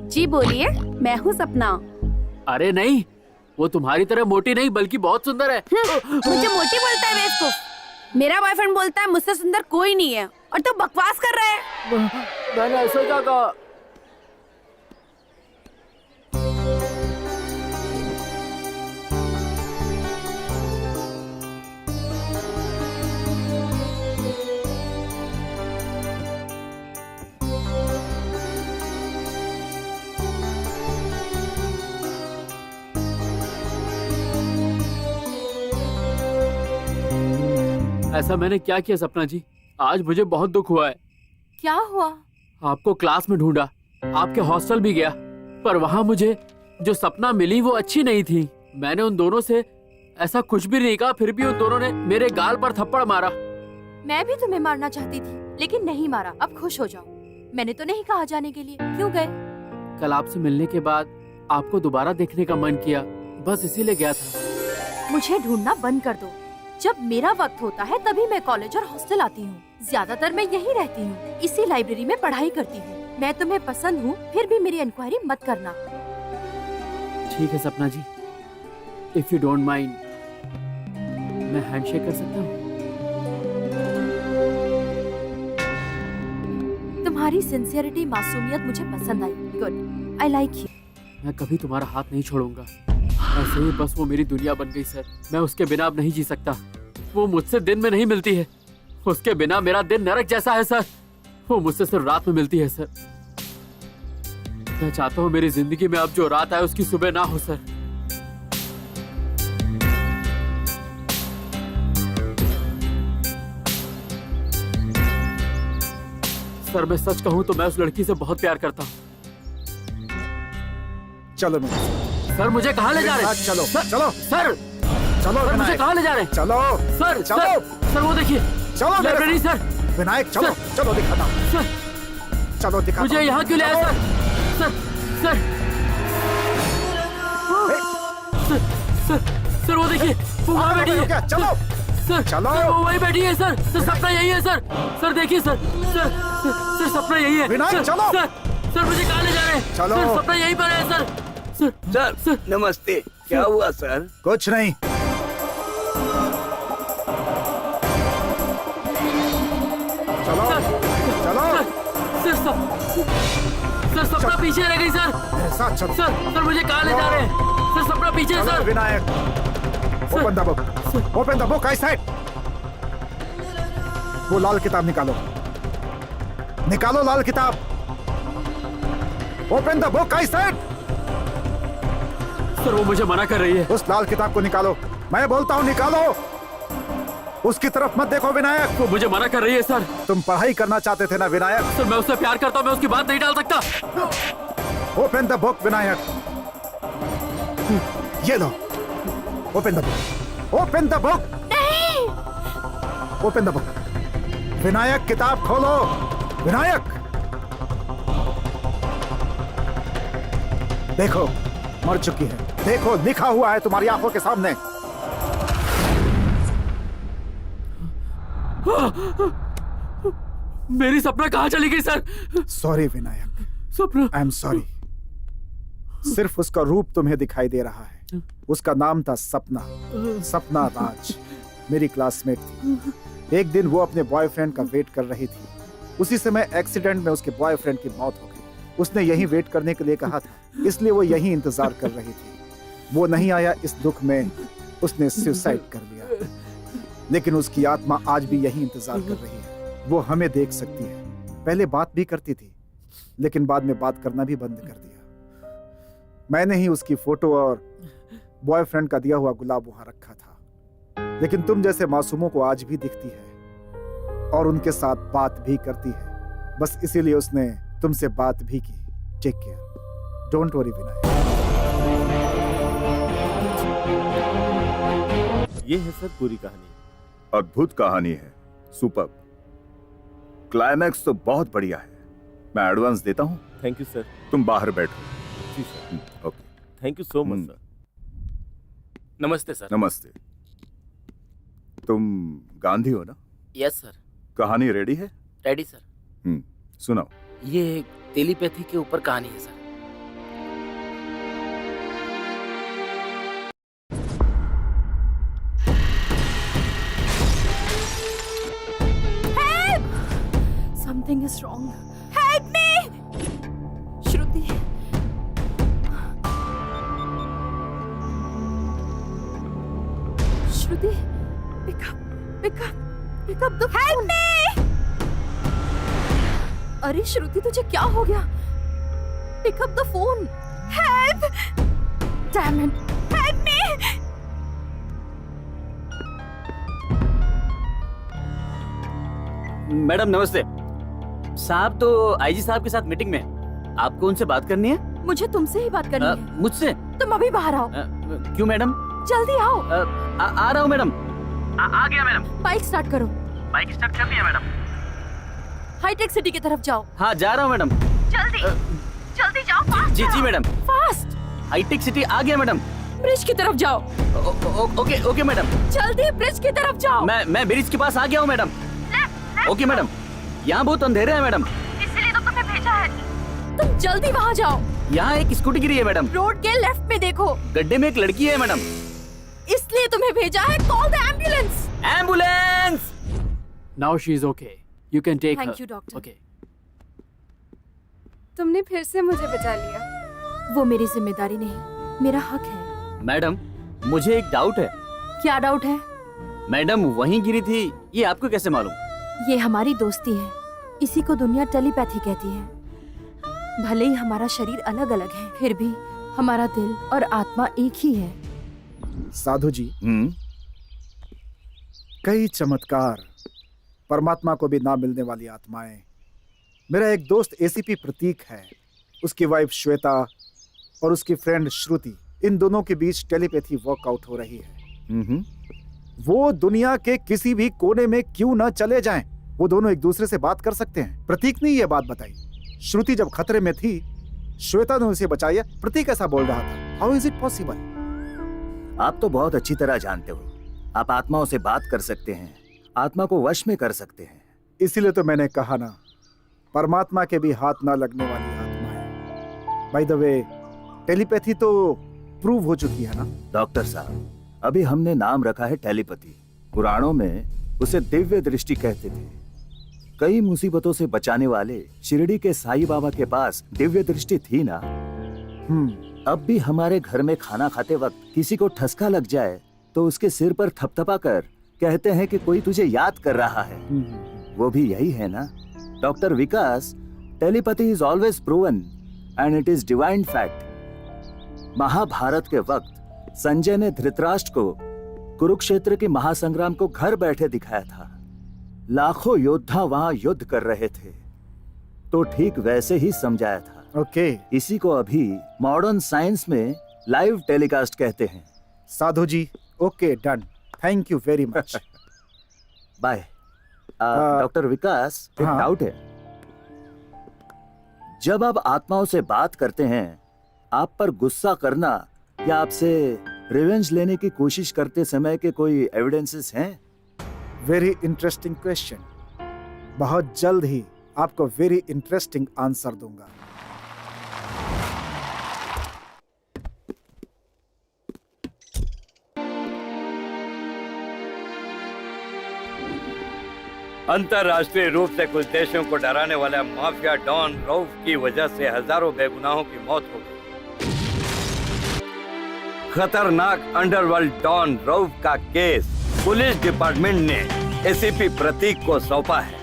जी बोलिए। मैं हूँ सपना। अरे नहीं, वो तुम्हारी तरह मोटी नहीं बल्कि बहुत सुंदर है। मुझे मोटी बोलता है बेवकूफ। मेरा बॉयफ्रेंड बोलता है मुझसे सुंदर कोई नहीं है, और तो बकवास कर रहा है। मैंने ऐसा क्या कहा? ऐसा मैंने क्या किया सपना जी? आज मुझे बहुत दुख हुआ है। क्या हुआ? आपको क्लास में ढूंढा, आपके हॉस्टल भी गया, पर वहाँ मुझे जो सपना मिली वो अच्छी नहीं थी। मैंने उन दोनों से ऐसा कुछ भी नहीं कहा, फिर भी उन दोनों ने मेरे गाल पर थप्पड़ मारा। मैं भी तुम्हें मारना चाहती थी, लेकिन नहीं मारा। अब खुश हो जाओ। मैंने तो नहीं कहा जाने के लिए। क्यों गए? कल आपसे मिलने के बाद आपको दोबारा देखने का मन किया, बस इसीलिए गया था। मुझे ढूंढना बंद कर दो। जब मेरा वक्त होता है तभी मैं कॉलेज और हॉस्टल आती हूँ। ज्यादातर मैं यहीं रहती हूँ, इसी लाइब्रेरी में पढ़ाई करती हूँ। मैं तुम्हें पसंद हूँ, फिर भी मेरी इंक्वायरी मत करना। ठीक है Sapna ji, if you don't mind, मैं हैंडशेक कर सकता हूँ? तुम्हारी सिंसियरिटी, मासूमियत मुझे पसंद आई। Good, I like you. मैं कभी तुम्हारा हाथ नहीं छोड़ूंगा। ऐसे ही बस वो मेरी दुनिया बन गई सर। मैं उसके बिना अब नहीं जी सकता। वो मुझसे दिन में नहीं मिलती है, उसके बिना मेरा दिन नरक जैसा है सर। वो मुझसे सिर्फ रात में मिलती है सर। मैं चाहता हूँ मेरी जिंदगी में अब जो रात आए उसकी सुबह ना हो सर। सर मैं सच कहूँ तो मैं उस लड़की से बहुत प्यार करता हूँ। चलो मेरे साथ। सर मुझे कहाँ ले जा रहे हैं? चलो सर, चलो सर चलो सर, मुझे कहाँ ले जा रहे हैं? चलो सर चलो सर, सर वो देखिए, चलो लाइब्रेरी सर। विनायक चलो चलो दिखाता हूँ। सर चलो दिखाता मुझे हूँ। यहाँ क्यों ले आए सर? सर सर वो देखिए, वो वहाँ बैठी है। चलो सर चलो। सर वो वही बैठी है सर। सपना यही है सर देखिए सर सपना यही है। विनायक, चलो। सर मुझे कहाँ ले जा रहे हैं? चलो। सर सपना यहीं पर है सर नमस्ते। क्या हुआ सर? कुछ नहीं। चलो चलो। सर सपना पीछे रह गई सर। मेरे साथ चलो। सर मुझे कहाँ ले जा रहे हैं? सर सपना पीछे है चलो sir. Vinayak, open the book, open the book, I said. वो लाल किताब निकालो, निकालो लाल किताब। Open the book, I said. Sir वो मुझे मना कर रही है। उस लाल किताब को निकालो, मैं बोलता हूँ निकालो। उसकी तरफ मत देखो विनायक। वो मुझे मना कर रही है सर। तुम पढ़ाई करना चाहते थे ना विनायक? सर मैं उससे प्यार करता हूँ, मैं उसकी बात नहीं टाल सकता। ओपन द बुक विनायक, ये लो। Open the book, open the book, नहीं। Open the book. विनायक किताब खोलो, विनायक। देखो मर चुकी है, देखो लिखा हुआ है तुम्हारी आंखों के सामने। मेरी सपना कहाँ चली गई सर? सॉरी विनायक, सपना। I am sorry. सिर्फ उसका रूप तुम्हें दिखाई दे रहा है। उसका नाम था सपना, सपना राज। मेरी क्लासमेट थी। एक दिन वो अपने बॉयफ्रेंड का वेट कर रही थी। उसी समय एक्सीडेंट में उसके बॉयफ्रेंड की मौत हो गई। उसने यहीं वेट करने के लिए कहा था, इसलिए वो यहीं इंतजार कर रही थी। वो नहीं आया, इस दुख में उसने सुसाइड कर लिया। लेकिन उसकी आत्मा आज भी यहीं इंतजार कर रही है। वो हमें देख सकती है। पहले बात भी करती थी, लेकिन बाद में बात करना भी बंद कर दिया। मैंने ही उसकी फोटो और बॉयफ्रेंड का दिया हुआ गुलाब वहां रखा था। लेकिन तुम जैसे मासूमों को आज भी दिखती है और उनके साथ बात भी करती है। बस इसीलिए उसने तुमसे बात भी की। Take care, don't worry Vinayak. ये है सर पूरी कहानी। अद्भुत कहानी है, सुपर। क्लाइमैक्स तो बहुत बढ़िया है। मैं एडवांस देता हूँ। Thank you sir. तुम बाहर बैठो। जी sir. Okay, thank you so much sir. नमस्ते सर। नमस्ते। तुम गांधी हो ना? Yes sir. कहानी रेडी है? Ready sir. सुनाओ। ये टेलीपैथी के ऊपर कहानी है sir. Something is wrong. Help me! Shruti. Shruti, pick up the phone. Help me! अरे श्रुति तुझे क्या हो गया? Pick up the phone. Help! Damn it! Help me! Madam नमस्ते। साहब तो आईजी साहब के साथ मीटिंग में, आपको उनसे बात करनी है? मुझे तुमसे ही बात करनी है। मुझसे? तुम अभी बाहर आओ। क्यों मैडम? जल्दी आओ। आ रहा हूँ मैडम। आ गया मैडम। बाइक स्टार्ट करो। बाइक स्टार्ट कर दिया मैडम। हाईटेक सिटी की तरफ जाओ। हाँ जा रहा हूँ मैडम। जल्दी जल्दी जाओ। फास्ट जी मैडम। फास्ट। हाईटेक सिटी आ गया मैडम। ब्रिज की तरफ जाओ। Okay madam. जल्दी ब्रिज की तरफ जाओ। मैं ब्रिज के पास आ गया हूँ मैडम। Okay madam. यहाँ बहुत अंधेरे है मैडम। इसलिए तो तुम्हें भेजा है। तुम जल्दी वहाँ जाओ। यहाँ एक स्कूटी गिरी है मैडम। रोड के लेफ्ट में देखो। गड्ढे में एक लड़की है मैडम। इसलिए तुम्हें भेजा है। Call the ambulance. Ambulance. Now she is okay, you can take her. Thank you doctor. Okay. तुमने फिर से मुझे बचा लिया। वो मेरी जिम्मेदारी नहीं, मेरा हक है। मैडम मुझे एक डाउट है। क्या डाउट है? मैडम वहीं गिरी थी, ये आपको कैसे मालूम? ये हमारी दोस्ती है। इसी को दुनिया टेलीपैथी कहती है। भले ही हमारा शरीर अलग अलग है, फिर भी हमारा दिल और आत्मा एक ही है। साधु जी, कई चमत्कार, परमात्मा को भी ना मिलने वाली आत्माएं। मेरा एक दोस्त एसीपी प्रतीक है, उसकी वाइफ श्वेता और उसकी फ्रेंड श्रुति, इन दोनों के बीच टेलीपैथी वर्कआउट हो रही है। वो दुनिया के किसी भी कोने में क्यों न चले जाएं, वो दोनों एक दूसरे से बात कर सकते हैं। प्रतीक ने ये बात बताई। श्रुति जब खतरे में थी, श्वेता ने उसे बचाया। प्रतीक ऐसा बोल रहा था। How is it possible? आप तो बहुत अच्छी तरह जानते हो, आप आत्माओं से बात कर सकते हैं, आत्मा को वश में कर सकते हैं। इसीलिए तो मैंने कहा ना, परमात्मा के भी हाथ ना लगने वाली आत्मा है। बाय द वे, टेलीपैथी तो प्रूव हो चुकी है ना? डॉक्टर साहब, अभी हमने नाम रखा है टेलीपैथी। पुराणों में उसे दिव्य दृष्टि कहते थे। कई मुसीबतों से बचाने वाले शिरडी के साईं बाबा के पास दिव्य दृष्टि थी ना। अब भी हमारे घर में खाना खाते वक्त किसी को ठसका लग जाए तो उसके सिर पर थपथपा कर कहते हैं कि कोई तुझे याद कर रहा है। वो भी यही है ना doctor Vikas? Telepathy is always proven and it is divine fact. Mahabharat के वक्त संजय ने धृतराष्ट्र को कुरुक्षेत्र के महासंग्राम को घर बैठे दिखाया था। लाखों योद्धा वहां युद्ध कर रहे थे, तो ठीक वैसे ही समझाया था। ओके। इसी को अभी मॉडर्न साइंस में लाइव टेलीकास्ट कहते हैं। साधु जी, okay, done, thank you very much. Bye. Doctor Vikas, एक डाउट है। जब आप आत्माओं से बात करते हैं, आप पर गुस्सा करना या आपसे रिवेंज लेने की कोशिश करते समय के कोई एविडेंसेस हैं? Very interesting question. बहुत जल्द ही आपको वेरी इंटरेस्टिंग आंसर दूंगा। अंतर्राष्ट्रीय रूप से कुछ देशों को डराने वाला माफिया डॉन रऊफ की वजह से हजारों बेगुनाहों की मौत हो गई। खतरनाक अंडरवर्ल्ड डॉन रऊफ का केस पुलिस डिपार्टमेंट ने एसीपी प्रतीक को सौंपा है।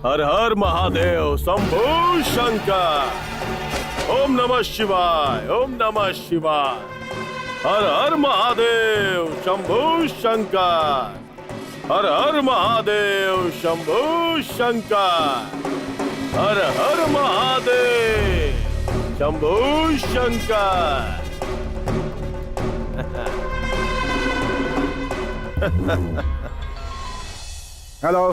हर हर महादेव शंभू शंकर। ओम नमः शिवाय, ओम नमः शिवाय। हर हर महादेव शंभू शंकर। हर हर महादेव शंभू शंकर। हर हर महादेव शंभू शंकर। हेलो।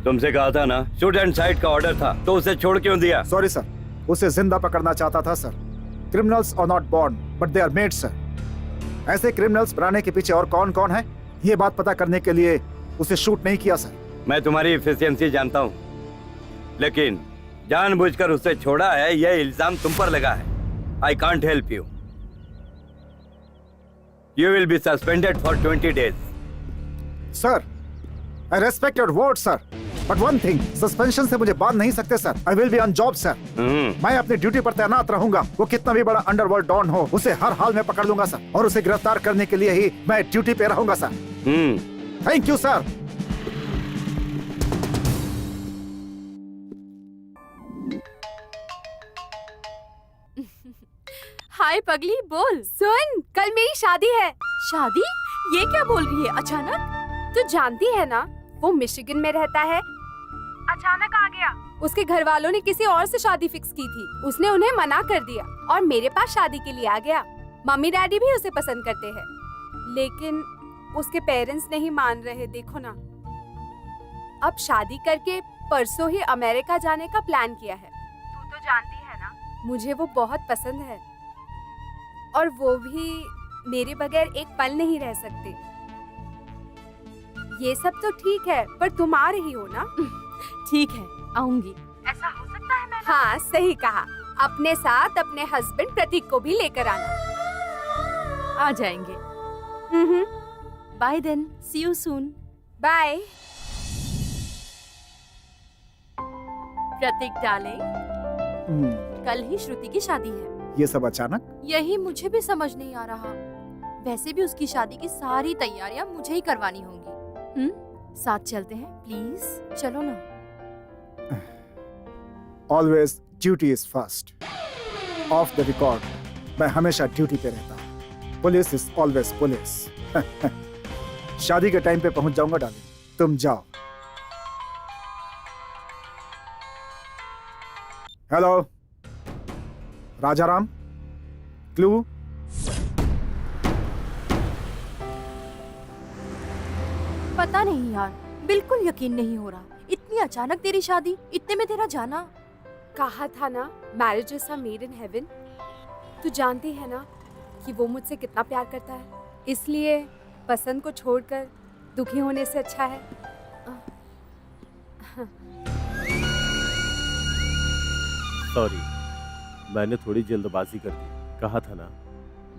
तुमसे कहा था ना, शूट एंड साइड का ऑर्डर था, तो उसे छोड़ क्यों दिया? सॉरी सर, उसे जिंदा पकड़ना चाहता था sir. Criminals are not born but they are made sir. ऐसे क्रिमिनल्स बनाने के पीछे और कौन कौन है, ये बात पता करने के लिए उसे शूट नहीं किया सर। मैं तुम्हारी एफिशिएंसी जानता हूँ, लेकिन जानबूझकर उसे छोड़ा है, यह इल्जाम तुम पर लगा है। I can't help you. You will be suspended for 20 days। Sir, I respect your word, sir. But one thing, suspension से मुझे बांध नहीं सकते sir. I will be on job, sir. मैं अपनी ड्यूटी पर तैनात रहूंगा। वो कितना भी बड़ा अंडरवर्ल्ड डॉन हो, उसे हर हाल में पकड़ लूंगा सर, और उसे गिरफ्तार करने के लिए ही मैं ड्यूटी पे रहूंगा sir. Thank you sir. Hi पगली, बोल। सुन, कल मेरी शादी है। शादी? ये क्या बोल रही है अचानक? तू जानती है ना, वो मिशिगन में रहता है। अचानक आ गया। उसके घर वालों ने किसी और से शादी फिक्स की थी, उसने उन्हें मना कर दिया और मेरे पास शादी के लिए आ गया। मम्मी डैडी भी उसे पसंद करते हैं, लेकिन उसके पेरेंट्स नहीं मान रहे। देखो ना, अब शादी करके परसों ही अमेरिका जाने का प्लान किया है। तू तो जानती है ना, मुझे वो बहुत पसंद है, और वो भी मेरे बगैर एक पल नहीं रह सकते। ये सब तो ठीक है, पर तुम आ रही हो ना? ठीक है, आऊंगी। ऐसा हो सकता है मैडम? हाँ, सही कहा। अपने साथ अपने हस्बैंड प्रतीक को भी लेकर आना। आ जाएंगे। Bye then, see you soon. Bye. Prateek darling, कल ही श्रुति की शादी है। ये सब अचानक? यही मुझे भी समझ नहीं आ रहा। वैसे भी उसकी शादी की सारी तैयारियां मुझे ही करवानी होंगी। साथ चलते हैं प्लीज, चलो ना। Always duty is first. Of the record मैं हमेशा ड्यूटी पे रहता हूँ। Police is always police. शादी के टाइम पे पहुंच जाऊंगा डार्लिंग, तुम जाओ। Hello Rajaram, clue? पता नहीं यार, बिल्कुल यकीन नहीं हो रहा। इतनी अचानक तेरी शादी, इतने में तेरा जाना। कहा था ना, marriage is a made in heaven. तू जानती है ना कि वो मुझसे कितना प्यार करता है, इसलिए पसंद को छोड़कर दुखी होने से अच्छा है। सॉरी, मैंने थोड़ी जल्दबाजी कर दी। कहा था ना,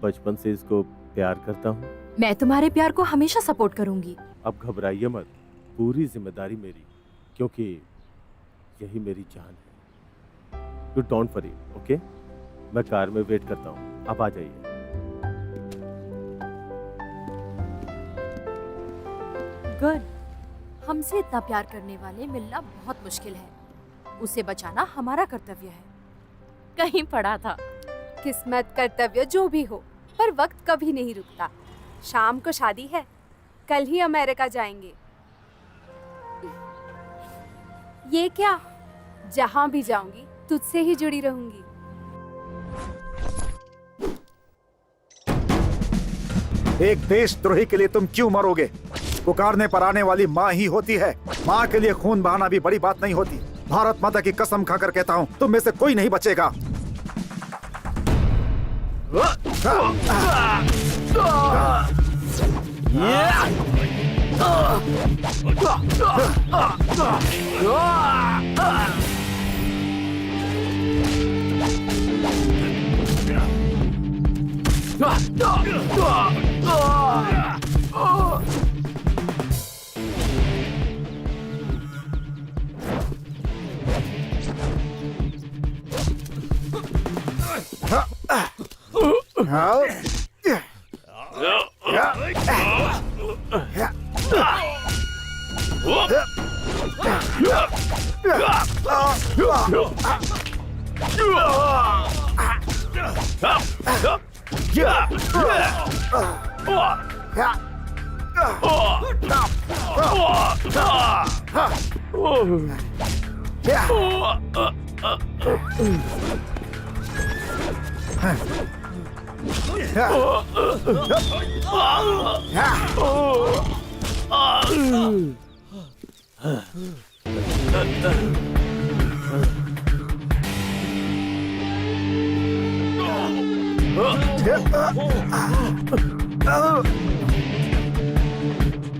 बचपन से इसको प्यार करता हूँ। मैं तुम्हारे प्यार को हमेशा सपोर्ट करूंगी। अब घबराइए मत, पूरी जिम्मेदारी मेरी, क्योंकि यही मेरी जान है। You don't worry, okay? मैं कार में वेट करता हूँ, आप आ जाइए। गुड। हमसे इतना प्यार करने वाले मिलना बहुत मुश्किल है। उसे बचाना हमारा कर्तव्य है। कहीं पढ़ा था। किस्मत, कर्तव्य जो भी हो, पर वक्त कभी नहीं रुकता। शाम को शादी है, कल ही अमेरिका जाएंगे। ये क्या, जहां भी जाऊंगी तुझसे ही जुड़ी रहूंगी। एक देशद्रोही के लिए तुम क्यों मरोगे? पुकारने पर आने वाली माँ ही होती है। माँ के लिए खून बहाना भी बड़ी बात नहीं होती। भारत माता की कसम खाकर कहता हूँ, तुम में से कोई नहीं बचेगा।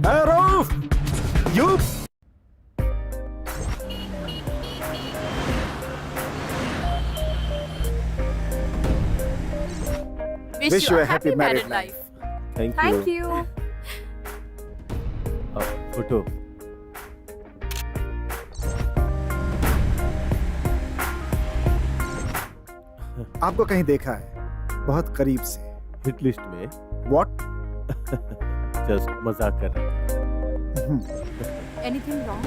Arrow! You! Wish you a happy married life. Thank thank you. You. Photo. आपको कहीं देखा है, बहुत करीब से। हिट लिस्ट में। What? जस्ट मजाक कर रहा था। Anything wrong?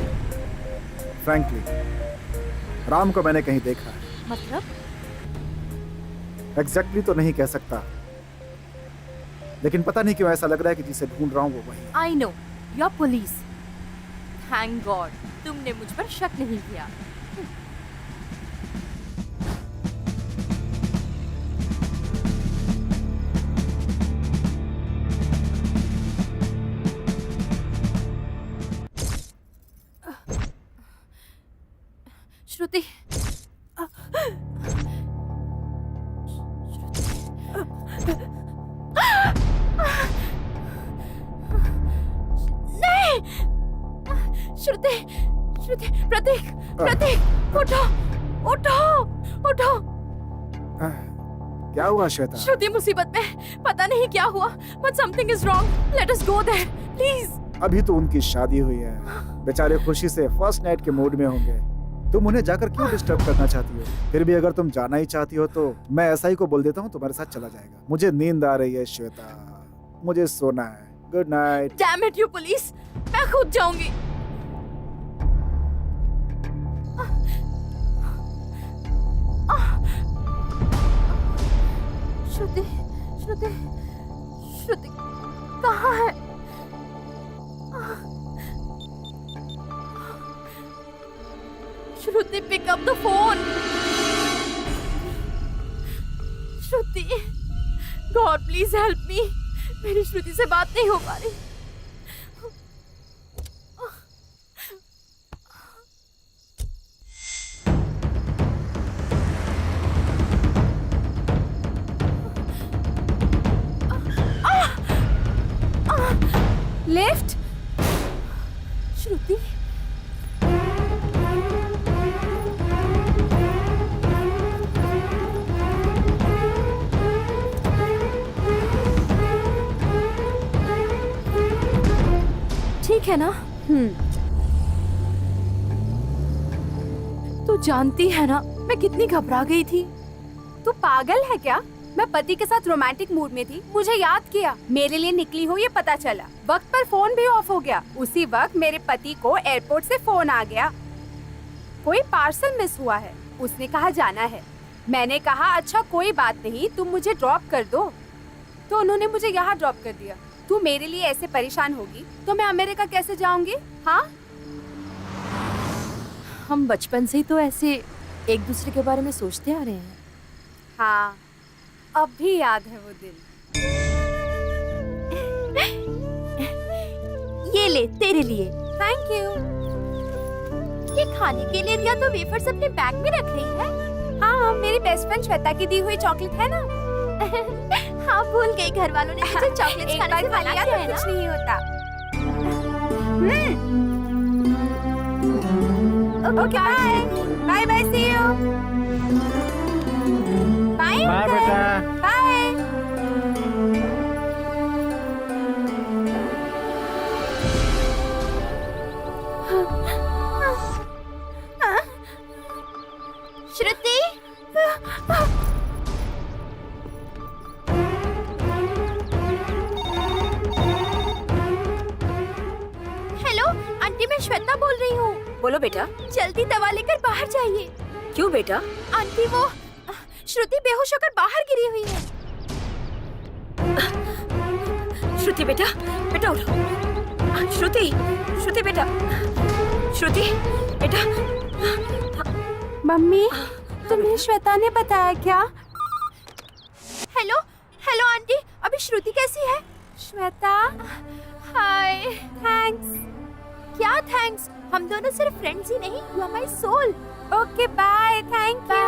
Frankly, राम को मैंने कहीं देखा है। मतलब? एग्जैक्टली तो नहीं कह सकता, लेकिन पता नहीं क्यों ऐसा लग रहा है कि जिसे ढूंढ रहा हूँ वो वही है। I know, you're police. Thank God, तुमने मुझ पर शक नहीं किया। श्रुति, नहीं! श्रुति, श्रुति, प्रतीक, प्रतीक, उठो, उठो, उठो। क्या हुआ श्वेता? श्रुति मुसीबत में, पता नहीं क्या हुआ, but something is wrong. Let us go there, please. अभी तो उनकी शादी हुई है, बेचारे खुशी से फर्स्ट नाइट के मूड में होंगे। तुम उन्हें जाकर क्यों डिस्टर्ब करना चाहती हो? फिर भी अगर तुम जाना ही चाहती हो तो मैं ऐसा ही को बोल देता हूँ, तुम्हारे साथ चला जाएगा। मुझे नींद आ रही है श्वेता, मुझे सोना है। Good night. Damn it, you police! मैं खुद जाऊंगी। श्रुति, श्रुति, श्रुति कहाँ है? श्रुति, pick up the phone. Shruti, God please help me. मेरी श्रुति से बात नहीं हो पा रही। लिफ्ट। श्रुति, ठीक है ना? तू जानती है ना मैं कितनी घबरा गई थी। तू पागल है क्या? मैं पति के साथ रोमांटिक मूड में थी, मुझे याद किया, मेरे लिए निकली हो ये पता चला, वक्त पर फोन भी ऑफ हो गया। उसी वक्त मेरे पति को एयरपोर्ट से फोन आ गया, कोई पार्सल मिस हुआ है, उसने कहा जाना है। मैंने कहा अच्छा कोई बात नहीं, तुम मुझे ड्रॉप कर दो, तो उन्होंने मुझे यहाँ ड्रॉप कर दिया। तू मेरे लिए ऐसे परेशान होगी तो मैं अमेरिका कैसे जाऊंगी? हाँ, हम बचपन से ही तो ऐसे एक दूसरे के बारे में सोचते आ रहे हैं। हाँ, अब भी याद है वो दिन। ये ले तेरे लिए। Thank you. ये खाने के लिए दिया तो वेफर्स अपने बैग में रख रही है। हाँ, मेरी बेस्ट फ्रेंड श्वेता की दी हुई चॉकलेट है ना। हाँ, भूल गई, घर वालों ने मुझे चॉकलेट एक बार खा लिया तो कुछ नहीं होता। Okay, bye bye bye, see you. Bye बेटा। बाय। श्रुति, हेलो आंटी, मैं श्वेता बोल रही हूँ। बोलो बेटा। जल्दी दवा लेकर बाहर जाइए। क्यों बेटा? आंटी, वो श्रुति बेहोश होकर बाहर गिरी हुई है। श्रुति बेटा, बेटा उठो। श्रुति, श्रुति बेटा, श्रुति बेटा। मम्मी, तुम्हें श्वेता ने बताया क्या? हेलो हेलो आंटी, अभी श्रुति कैसी है? श्वेता, हाय। थैंक्स। क्या थैंक्स? हम दोनों सिर्फ फ्रेंड्स ही नहीं, you are my soul. Okay bye, thank you.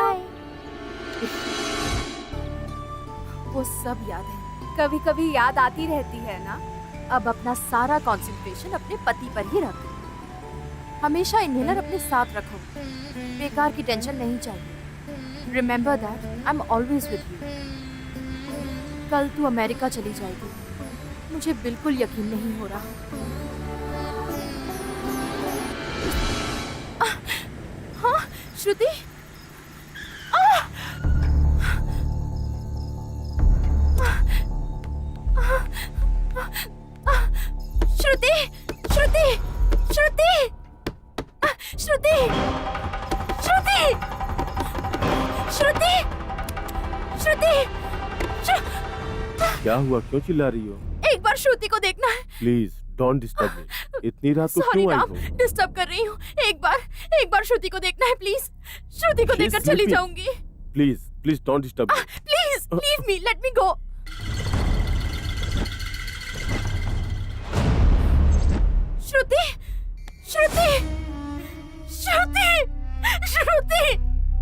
वो सब याद है, कभी कभी याद आती रहती है ना। अब अपना सारा कंसंट्रेशन अपने पति पर ही रखो। हमेशा इन्हेलर अपने साथ रखो, बेकार की टेंशन नहीं चाहिए। Remember that I am always with you. कल तू अमेरिका चली जाएगी, मुझे बिल्कुल यकीन नहीं हो रहा। हाँ श्रुति, श्रुति, श्रुति, श्रुति, श्रुति, श्रुति, श्रुति, श्रुति, क्या हुआ, क्यों चिल्ला रही हो? एक बार श्रुति को देखना है। प्लीज डोंट डिस्टर्ब मी। इतनी रात को सॉरी क्यों आई राम, हो? डिस्टर्ब कर रही हूँ। एक बार श्रुति को देखना है प्लीज। श्रुति को देखकर चली जाऊंगी। Please please don't disturb me. Please leave me, let me go. Shruti, Shruti, Shruti, Shruti,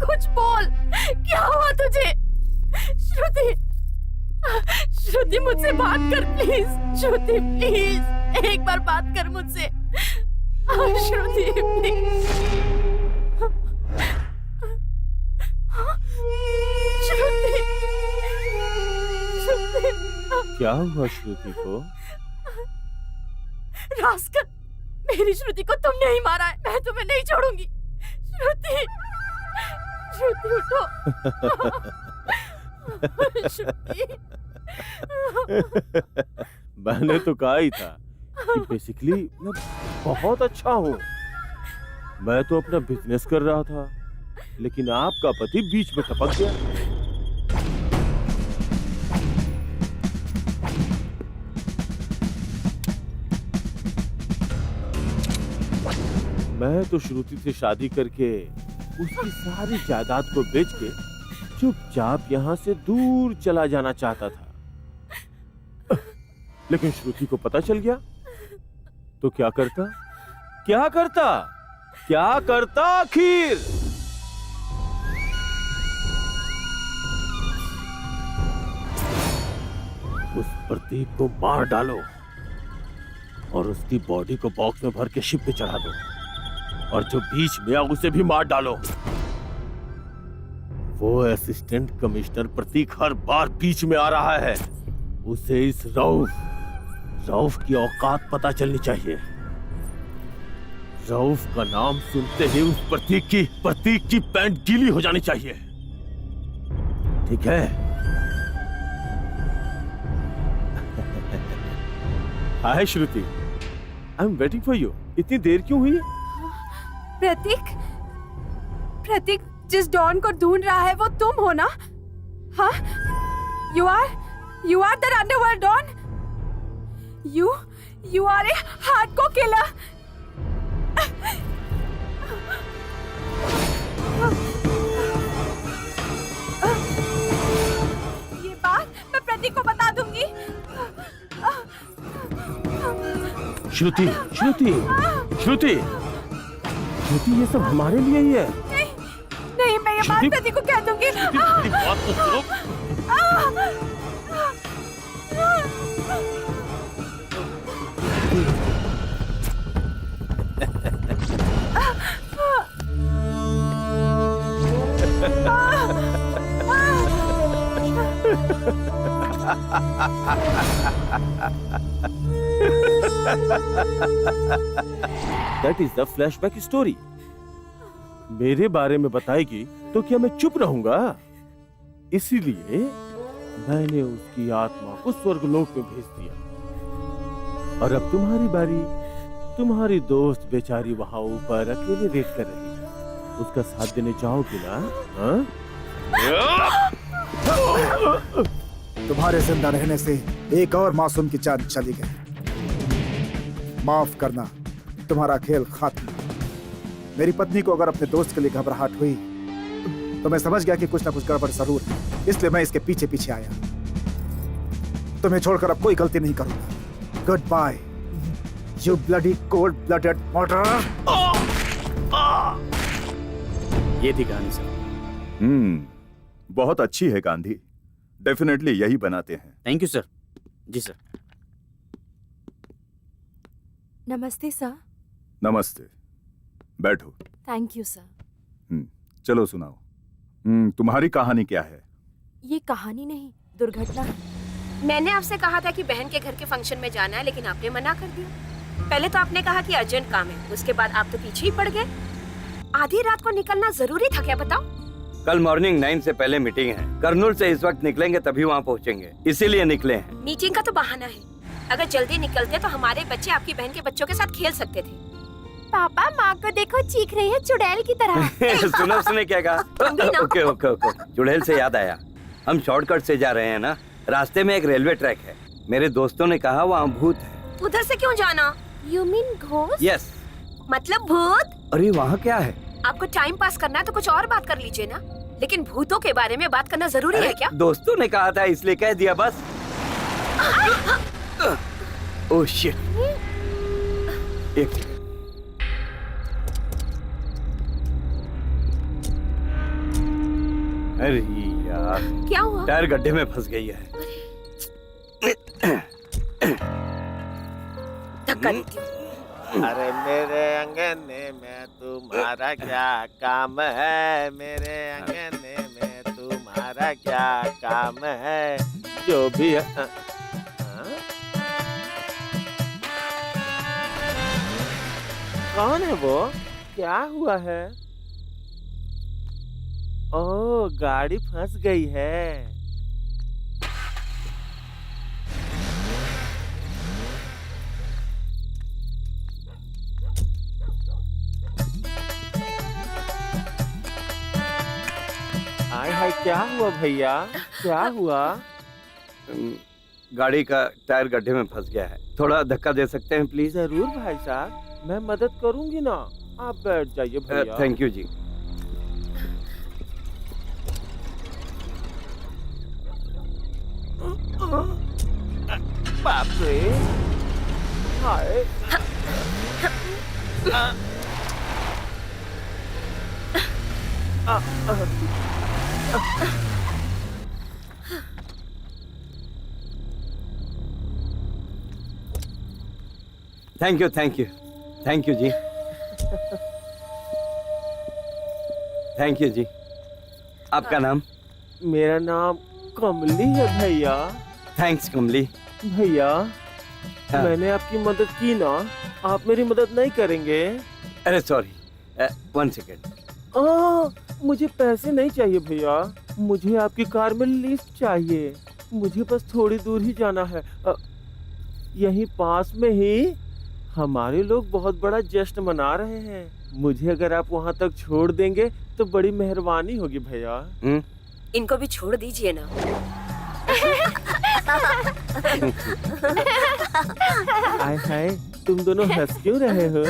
कुछ बोल, क्या हुआ तुझे? श्रुति, श्रुति मुझसे बात कर प्लीज। श्रुति प्लीज, एक बार बात कर मुझसे। श्रुति श्रुति श्रुति क्या हुआ श्रुति को? रास्कल, मेरी श्रुति को तुमने ही मारा है। मैं तुम्हें नहीं छोड़ूंगी। श्रुति, श्रुति उठो। श्रुति। मैंने तो कहा ही था कि बेसिकली मैं बहुत अच्छा हूँ। मैं तो अपना बिजनेस कर रहा था, लेकिन आपका पति बीच में टपक गया। मैं तो श्रुति से शादी करके उसकी सारी जायदाद को बेच के चुपचाप यहाँ से दूर चला जाना चाहता था, लेकिन श्रुति को पता चल गया तो क्या करता? क्या करता? क्या करता आखिर? उस प्रतीक को मार डालो और उसकी बॉडी को बॉक्स में भर के शिप पे चढ़ा दो, और जो बीच में उसे भी मार डालो। वो असिस्टेंट कमिश्नर प्रतीक हर बार बीच में आ रहा है। उसे इस रऊफ की औकात पता चलनी चाहिए। रऊफ का नाम सुनते ही उस प्रतीक की पैंट गीली हो जानी चाहिए। ठीक है? Hi Shruti, I am waiting for you. इतनी देर क्यों हुई? प्रतीक, प्रतीक जिस डॉन को ढूंढ रहा है वो तुम हो ना? हाँ? You are the underworld Don? You are a hardcore killer. ये बात मैं प्रतीक को बता दूंगी। श्रुति, ये सब हमारे लिए ही है। नहीं, मैं ये बात प्रतीक को कह दूंगी। मेरी बात तो सुनो। That is the flashback story. मेरे बारे में बताएगी तो क्या मैं चुप रहूंगा? इसीलिए मैंने उसकी आत्मा को स्वर्गलोक में भेज दिया। और अब तुम्हारी बारी। तुम्हारी दोस्त बेचारी वहां ऊपर अकेले वेट कर रही है। उसका साथ देने चाहोगी ना? हाँ? तुम्हारे जिंदा रहने से एक और मासूम की जान चली गई। माफ करना, तुम्हारा खेल खत्म। मेरी पत्नी को अगर अपने दोस्त के लिए घबराहट हुई तो मैं समझ गया कि कुछ ना कुछ गड़बड़ जरूर है, इसलिए मैं इसके पीछे पीछे आया। तुम्हें छोड़कर अब कोई गलती नहीं करूंगा। Goodbye, you bloody cold blooded murderer. ये थी कहानी सर। बहुत अच्छी है गांधी। डेफिनेटली यही बनाते हैं। Thank you sir. जी सर। नमस्ते सर। नमस्ते, बैठो। Thank you sir. चलो सुनाओ। तुम्हारी कहानी क्या है? ये कहानी नहीं, दुर्घटना है। मैंने आपसे कहा था कि बहन के घर के फंक्शन में जाना है, लेकिन आपने मना कर दिया। पहले तो आपने कहा कि अर्जेंट काम है, उसके बाद आप तो पीछे ही पड़ गए। आधी रात को निकलना जरूरी था क्या, बताओ? कल मॉर्निंग 9 से पहले मीटिंग है। कर्नूल से इस वक्त निकलेंगे तभी वहाँ पहुँचेंगे, इसीलिए निकले हैं। मीटिंग का तो बहाना है। अगर जल्दी निकलते तो हमारे बच्चे आपकी बहन के बच्चों के साथ खेल सकते थे। पापा, माँ को देखो, चीख रही है चुड़ैल की तरह। सुनो, उसने क्या कहा? ओके। चुड़ैल से याद आया, हम शॉर्टकट से जा रहे हैं ना, रास्ते में एक रेलवे ट्रैक है। मेरे दोस्तों ने कहा वहाँ भूत है। उधर से क्यों जाना? You mean ghost? यस। मतलब भूत? अरे वहाँ क्या है? आपको टाइम पास करना है तो कुछ और बात कर लीजिए ना, लेकिन भूतों के बारे में बात करना जरूरी है क्या? दोस्तों ने कहा था इसलिए कह दिया बस। Oh shit. एक सेकंड। अरे यार, क्या हुआ? टायर गड्ढे में फंस गई है। धक्का देती हूँ। अरे मेरे अंगने में तुम्हारा क्या काम है, मेरे अंगने में तुम्हारा क्या काम है, जो भी है। कौन है वो? क्या हुआ है? ओ, गाड़ी फंस गई है। हाय हाय, क्या हुआ भैया, क्या हुआ? गाड़ी का टायर गड्ढे में फंस गया है, थोड़ा धक्का दे सकते हैं प्लीज? जरूर भाई साहब, मैं मदद करूंगी ना, आप बैठ जाइए भैया। थैंक यू जी। बाप रे, हाय। Thank you thank you thank you जी। थैंक यू जी। आपका नाम? मेरा नाम कमली है भैया। थैंक्स कमली। भैया, मैंने आपकी मदद की ना, आप मेरी मदद नहीं करेंगे? अरे सॉरी, 1 सेकेंड। मुझे पैसे नहीं चाहिए भैया, मुझे आपकी कार में लिफ्ट चाहिए। मुझे बस थोड़ी दूर ही जाना है, यहीं पास में ही हमारे लोग बहुत बड़ा जश्न मना रहे हैं। मुझे अगर आप वहाँ तक छोड़ देंगे तो बड़ी मेहरबानी होगी भैया। इनको भी छोड़ दीजिए ना। हाय हाय, तुम दोनों हंस क्यों रहे हो?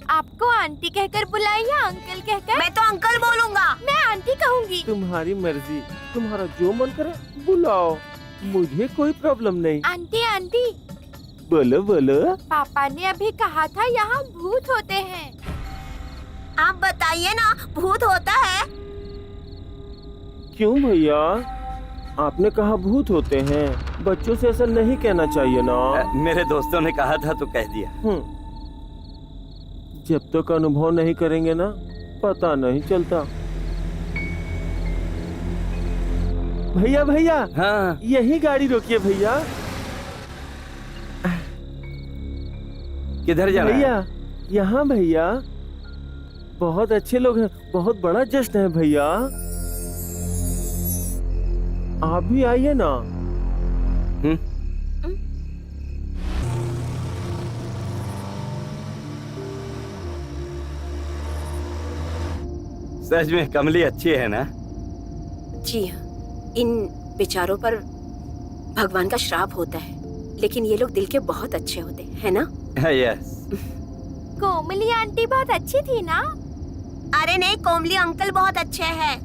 आपको आंटी कहकर बुलाए या अंकल कहकर? मैं तो अंकल बोलूंगा। मैं आंटी कहूंगी। तुम्हारी मर्जी, तुम्हारा जो मन करे बुलाओ, मुझे कोई प्रॉब्लम नहीं। आंटी आंटी, बोलो बोलो। पापा ने अभी कहा था यहाँ भूत होते हैं। आप बताइए ना, भूत होता है? क्यों भैया, आपने कहा भूत होते हैं, बच्चों से ऐसा नहीं कहना चाहिए ना। मेरे दोस्तों ने कहा था तो कह दिया। जब तक अनुभव नहीं करेंगे ना, पता नहीं चलता। भैया भैया, हाँ, यही गाड़ी रोकिए भैया। किधर जाना भैया? यहाँ भैया, बहुत अच्छे लोग हैं, बहुत बड़ा जश्न है भैया, आप भी आइए ना। सच में कमली अच्छी है ना? जी हाँ, इन बेचारों पर भगवान का श्राप होता है, लेकिन ये लोग दिल के बहुत अच्छे होते हैं, है ना? यस। कोमली आंटी बहुत अच्छी थी ना? अरे नहीं, कोमली अंकल बहुत अच्छे हैं।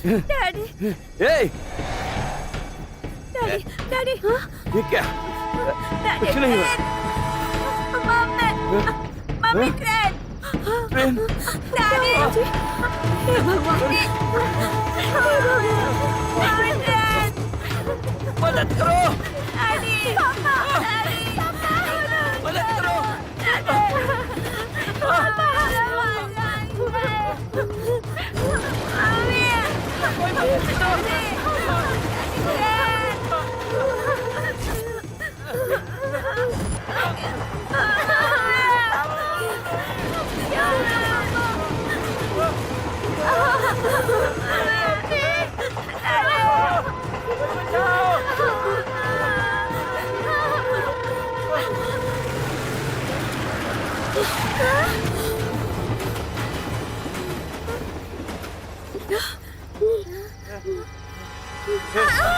डैडी, डैडी, डैडी, ये क्या? कुछ नहीं हुआ। मम्मी, ट्रेन, डैडी, हे भगवान, मदद करो, डैडी, पापा, मदद करो।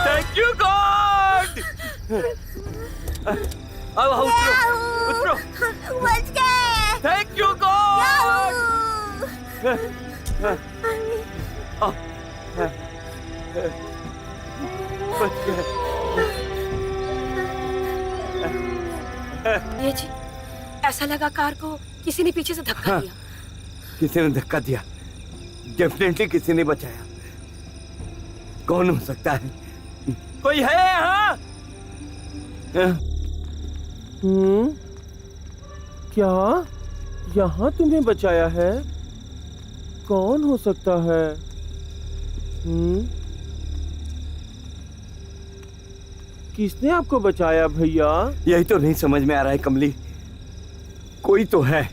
Thank you God! अब उतरो, बच गए। Thank you God! ये जी, ऐसा लगा कार को किसी ने पीछे से धक्का दिया। किसी ने धक्का दिया, डेफिनेटली किसी ने बचाया। कौन हो सकता है? कोई है यहाँ? क्या यहाँ तुम्हें बचाया है? कौन हो सकता है? किसने आपको बचाया भैया? यही तो नहीं समझ में आ रहा है कमली। कोई तो है।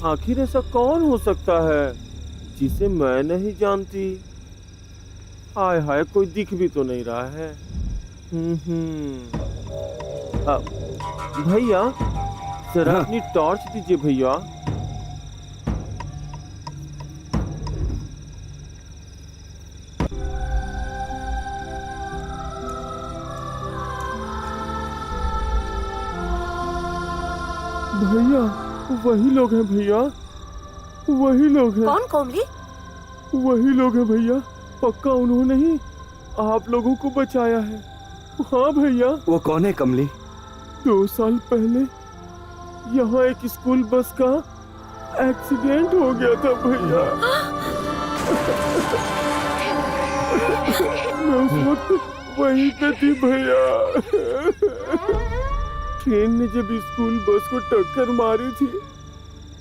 आखिर ऐसा कौन हो सकता है जिसे मैं नहीं जानती? हाय हाय, कोई दिख भी तो नहीं रहा है। भैया जरा अपनी टॉर्च दीजिए भैया। भैया वही लोग हैं भैया, वही लोग हैं। कौन कोमली? वही लोग हैं भैया, पक्का उन्होंने ही आप लोगों को बचाया है। हाँ भैया। वो कौन है कमली? 2 साल पहले यहाँ एक स्कूल बस का एक्सीडेंट हो गया था भैया। मैं उस वक्त वहीं पे थी भैया। ट्रेन ने जब स्कूल बस को टक्कर मारी थी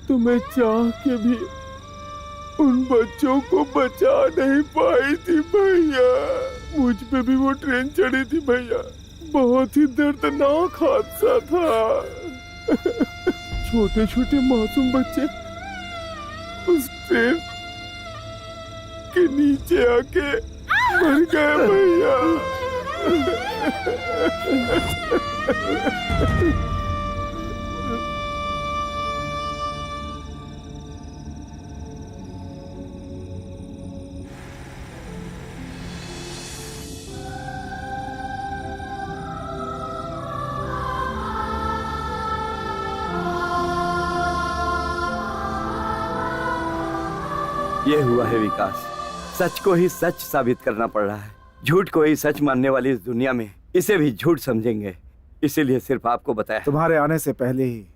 तो मैं चाह के भी उन बच्चों को बचा नहीं पाई थी भैया। मुझ पे भी वो ट्रेन चढ़ी थी भैया। बहुत ही दर्दनाक हादसा था। छोटे छोटे मासूम बच्चे उस ट्रेन के नीचे आके मर गए भैया। ये हुआ है विकास। सच को ही सच साबित करना पड़ रहा है। झूठ को ही सच मानने वाली इस दुनिया में इसे भी झूठ समझेंगे। इसीलिए सिर्फ आपको बताया। तुम्हारे आने से पहले ही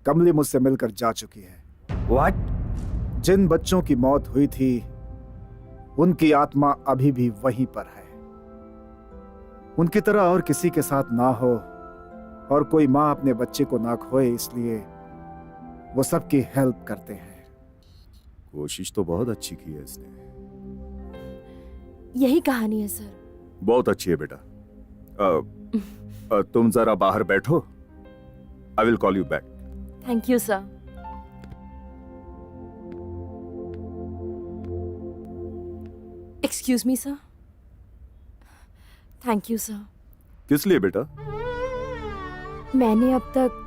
कमली मुझसे मिलकर जा चुकी है। व्हाट? जिन बच्चों की मौत हुई थी उनकी आत्मा अभी भी वहीं पर है। उनकी तरह और किसी के साथ ना हो और कोई माँ अपने बच्चे को ना खोए, इसलिए वो सबकी हेल्प करते हैं। कोशिश तो बहुत अच्छी की है इसने। यही कहानी है सर। बहुत अच्छी है बेटा। तुम जरा बाहर बैठो। I will call you back. Thank you sir. Excuse me sir. Thank you sir. किस लिए बेटा? मैंने अब तक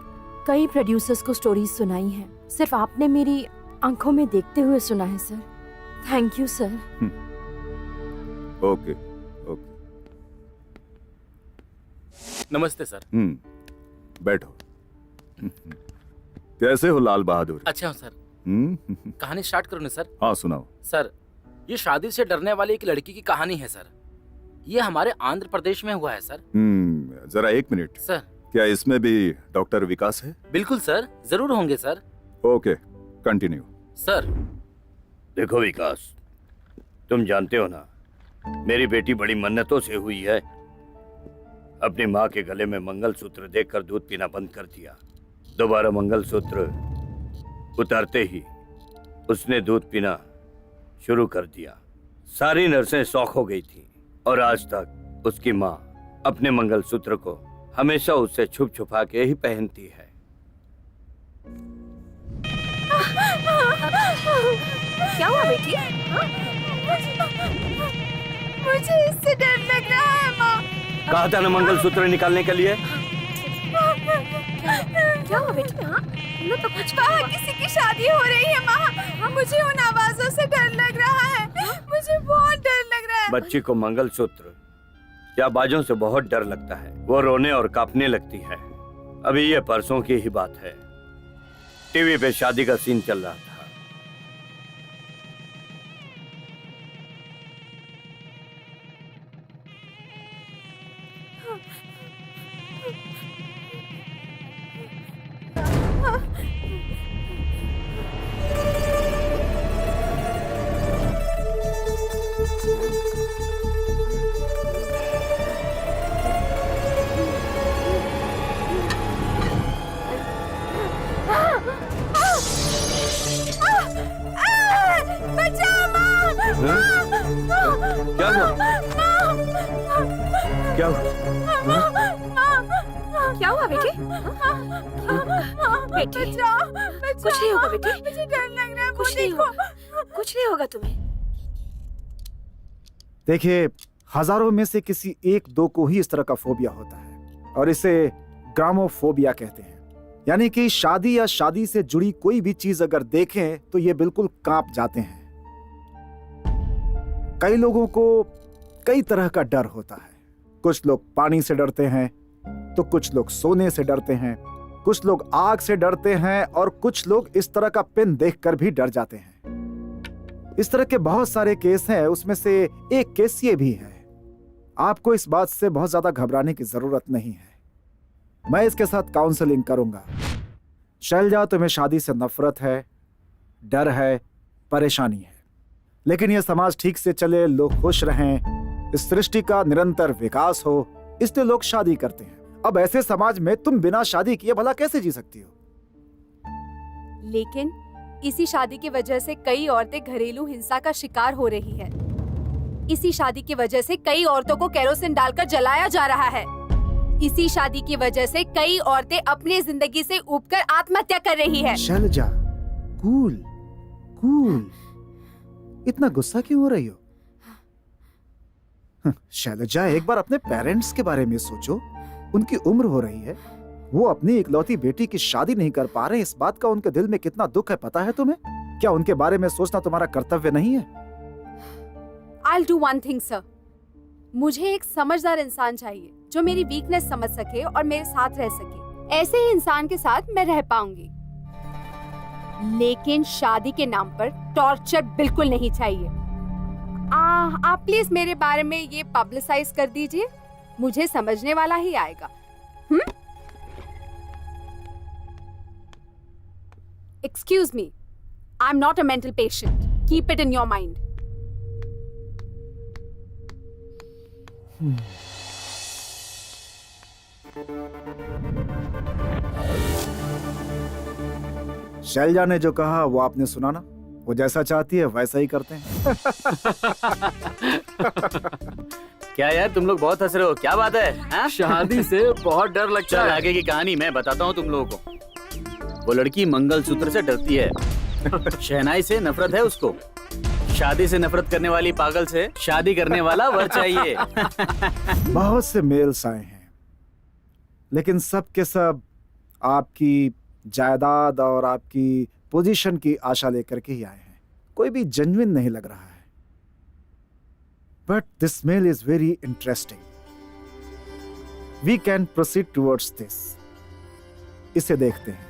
कई प्रोड्यूसर्स को स्टोरीज सुनाई हैं, सिर्फ आपने मेरी आंखों में देखते हुए सुना है sir. Thank you sir. Okay okay. नमस्ते सर। बैठो। कैसे हो लाल बहादुर? अच्छा हूँ सर। कहानी स्टार्ट करूँ ना सर? हाँ सुनाओ। सर ये शादी से डरने वाली एक लड़की की कहानी है सर। ये हमारे आंध्र प्रदेश में हुआ है सर। जरा एक मिनट सर। क्या इसमें भी डॉक्टर विकास है? बिल्कुल सर, जरूर होंगे सर। Okay continue. सर देखो विकास, तुम जानते हो ना, मेरी बेटी बड़ी मन्नतों से हुई है। अपनी माँ के गले में मंगलसूत्र देखकर दूध पीना बंद कर दिया। दोबारा मंगलसूत्र उतारते ही उसने दूध पीना शुरू कर दिया। सारी नर्सें शौक हो गई थी और आज तक उसकी माँ अपने मंगलसूत्र को हमेशा उससे छुप छुपा के ही पहनती है। क्या हुआ बेटी? मुझे इससे डर लग रहा है माँ। कहा था ना मंगलसूत्र निकालने के लिए। क्या हुआ बेटी? हाँ तो कुछ बाहर किसी की शादी हो रही है माँ। मुझे उन आवाजों से डर लग रहा है। मुझे बहुत डर लग रहा है। बच्ची को मंगलसूत्र या बाजों से बहुत डर लगता है। वो रोने और कांपने लगती है। अभी ये परसों की ही बात है, टीवी पे शादी का सीन चल रहा था। क्या हुआ? क्या हुआ बेटे? बेटे कुछ नहीं होगा बेटे, मुझे डर लग रहा है। कुछ नहीं होगा, कुछ नहीं होगा तुम्हें। देखिए, हजारों में से किसी एक दो को ही इस तरह का फोबिया होता है और इसे ग्रामोफोबिया कहते हैं। यानी कि शादी या शादी से जुड़ी कोई भी चीज अगर देखें तो ये बिल्कुल कांप जाते हैं। कई लोगों को कई तरह का डर होता है। कुछ लोग पानी से डरते हैं, तो कुछ लोग सोने से डरते हैं, कुछ लोग आग से डरते हैं और कुछ लोग इस तरह का पिन देखकर भी डर जाते हैं। इस तरह के बहुत सारे केस हैं, उसमें से एक केस ये भी है। आपको इस बात से बहुत ज्यादा घबराने की जरूरत नहीं है। मैं इसके साथ काउंसलिंग करूंगा। शैलजा, तुम्हें शादी से नफरत है, डर है, परेशानी है, लेकिन यह समाज ठीक से चले, लोग खुश रहें, इस सृष्टि का निरंतर विकास हो, इसलिए लोग शादी करते हैं। अब ऐसे समाज में तुम बिना शादी किए भला कैसे जी सकती हो? लेकिन इसी शादी की वजह से कई औरतें घरेलू हिंसा का शिकार हो रही है। इसी शादी की वजह से कई औरतों को केरोसिन डालकर जलाया जा रहा है। इसी शादी की वजह से कई औरतें अपनी जिंदगी से ऊबकर आत्महत्या कर रही है। शैलजा, कूल कूल, इतना गुस्सा क्यों हो रही हो? शैलजा, एक बार अपने पेरेंट्स के बारे में सोचो। उनकी उम्र हो रही है, वो अपनी इकलौती बेटी की शादी नहीं कर पा रहे। इस बात का उनके दिल में कितना दुख है पता है तुम्हें? क्या उनके बारे में सोचना तुम्हारा कर्तव्य नहीं है? I'll do one thing, sir. मुझे एक समझदार इंसान चाहिए जो मेरी वीकनेस समझ सके और मेरे साथ रह सके। ऐसे ही इंसान के साथ मैं रह पाऊंगी, लेकिन शादी के नाम पर टॉर्चर बिल्कुल नहीं चाहिए। आप प्लीज मेरे बारे में ये पब्लिसाइज कर दीजिए, मुझे समझने वाला ही आएगा। Excuse me, I'm not a mental patient. Keep it in your mind. Selja ने जो कहा वो आपने सुना ना? वो जैसा चाहती है वैसा ही करते हैं। क्या यार, तुम लोग बहुत हंस रहे हो, क्या बात है? हाँ? शादी से बहुत डर लगता चल है। आगे की कहानी मैं बताता हूँ तुम लोगों को। वो लड़की मंगलसूत्र से डरती है, शहनाई से नफरत है उसको। शादी से नफरत करने वाली पागल से शादी करने वाला वर चाहिए। बहुत से मेल्स आए हैं, लेकिन सब के सब आपकी जायदाद और आपकी पोजीशन की आशा लेकर के ही आए हैं। कोई भी जेन्युइन नहीं लग रहा है। But this mail is very interesting. We can proceed towards this. इसे देखते हैं।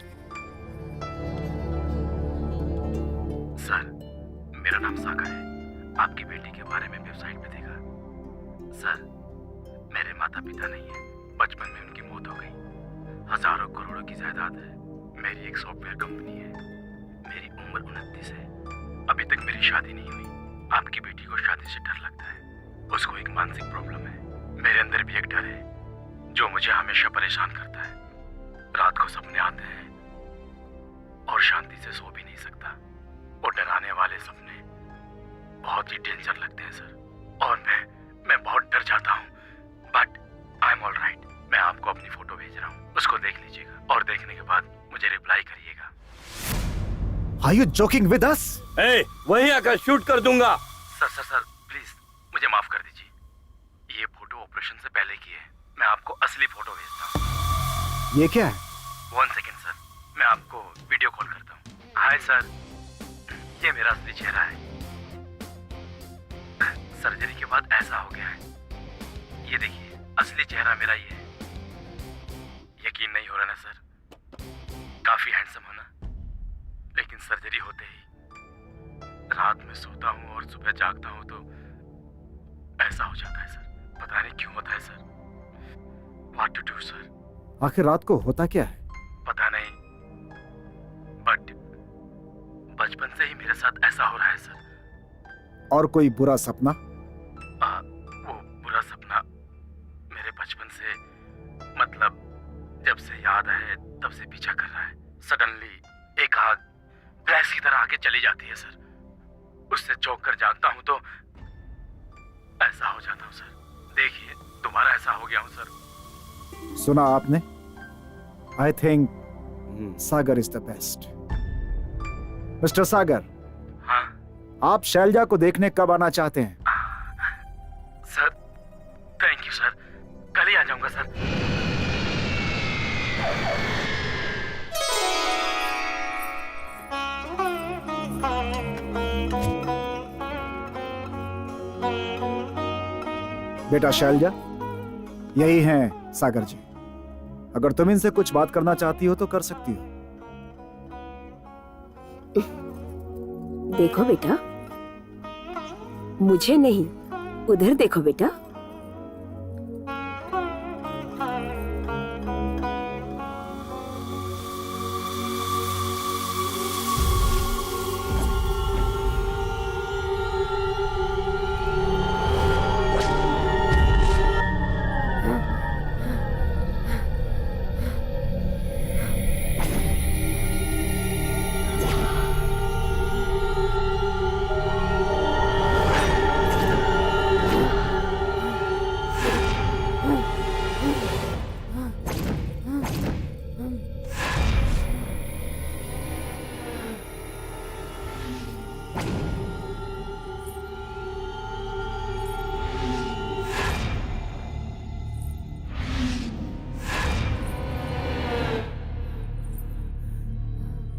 सर, मेरा नाम सागर है। आपकी बेटी के बारे में वेबसाइट पे देखा। सर, मेरे माता पिता नहीं है, बचपन में उनकी मौत हो गई। हजारों करोड़ों की जायदाद है। मेरी एक सॉफ्टवेयर कंपनी है। मेरी उम्र 29 है। अभी तक मेरी शादी नहीं हुई। आपकी बेटी को शादी से डर लगता है। उसको एक मानसिक प्रॉब्लम है। मेरे अंदर भी एक डर है जो मुझे हमेशा परेशान करता है। रात को सपने आते हैं और शांति से सो भी नहीं सकता। वो डराने वाले सपने बहुत ही डेंजर लगते हैं सर, और मैं बहुत डर जाता हूँ। But I am all right. मैं आपको अपनी फोटो भेज रहा हूँ, उसको देख लीजिएगा और देखने के बाद मुझे रिप्लाई करिएगा। Are you joking with us? वहीं आकर शूट कर दूंगा। सर प्लीज मुझे माफ कर दीजिए। ये फोटो ऑपरेशन से पहले की है। मैं आपको असली फोटो भेजता हूँ। ये क्या है? 1 सेकेंड सर, मैं आपको वीडियो कॉल करता हूँ। हाय सर, ये मेरा असली चेहरा है। सर्जरी के बाद ऐसा हो गया है। ये देखिए, असली चेहरा मेरा ये है। यकीन नहीं हो रहा ना सर? काफी हैंडसम हो ना? लेकिन सर्जरी होते ही रात में सोता हूँ और सुबह जागता हूँ तो ऐसा हो जाता है सर। पता नहीं क्यों होता है sir. What to do sir? आखिर रात को होता क्या है? पता नहीं, बट बचपन से ही मेरे साथ ऐसा हो रहा है सर। और कोई बुरा सपना? वो बुरा सपना मेरे बचपन से, मतलब जब से याद है तब से पीछा कर रहा है। सडनली एक आग फ्लैश की तरह आके चली जाती है सर। उससे चौंक कर जागता हूँ तो ऐसा हो जाता हूँ सर। देखिए, दोबारा ऐसा हो गया हूँ सर। सुना आपने? I think Sagar is the best. Mister Sagar, हाँ आप शैलजा को देखने कब आना चाहते हैं? सर, थैंक यू सर, कल ही आ जाऊंगा सर। बेटा शैलजा, यही हैं सागर जी। अगर तुम इनसे कुछ बात करना चाहती हो तो कर सकती हो। देखो बेटा, मुझे नहीं, उधर देखो बेटा।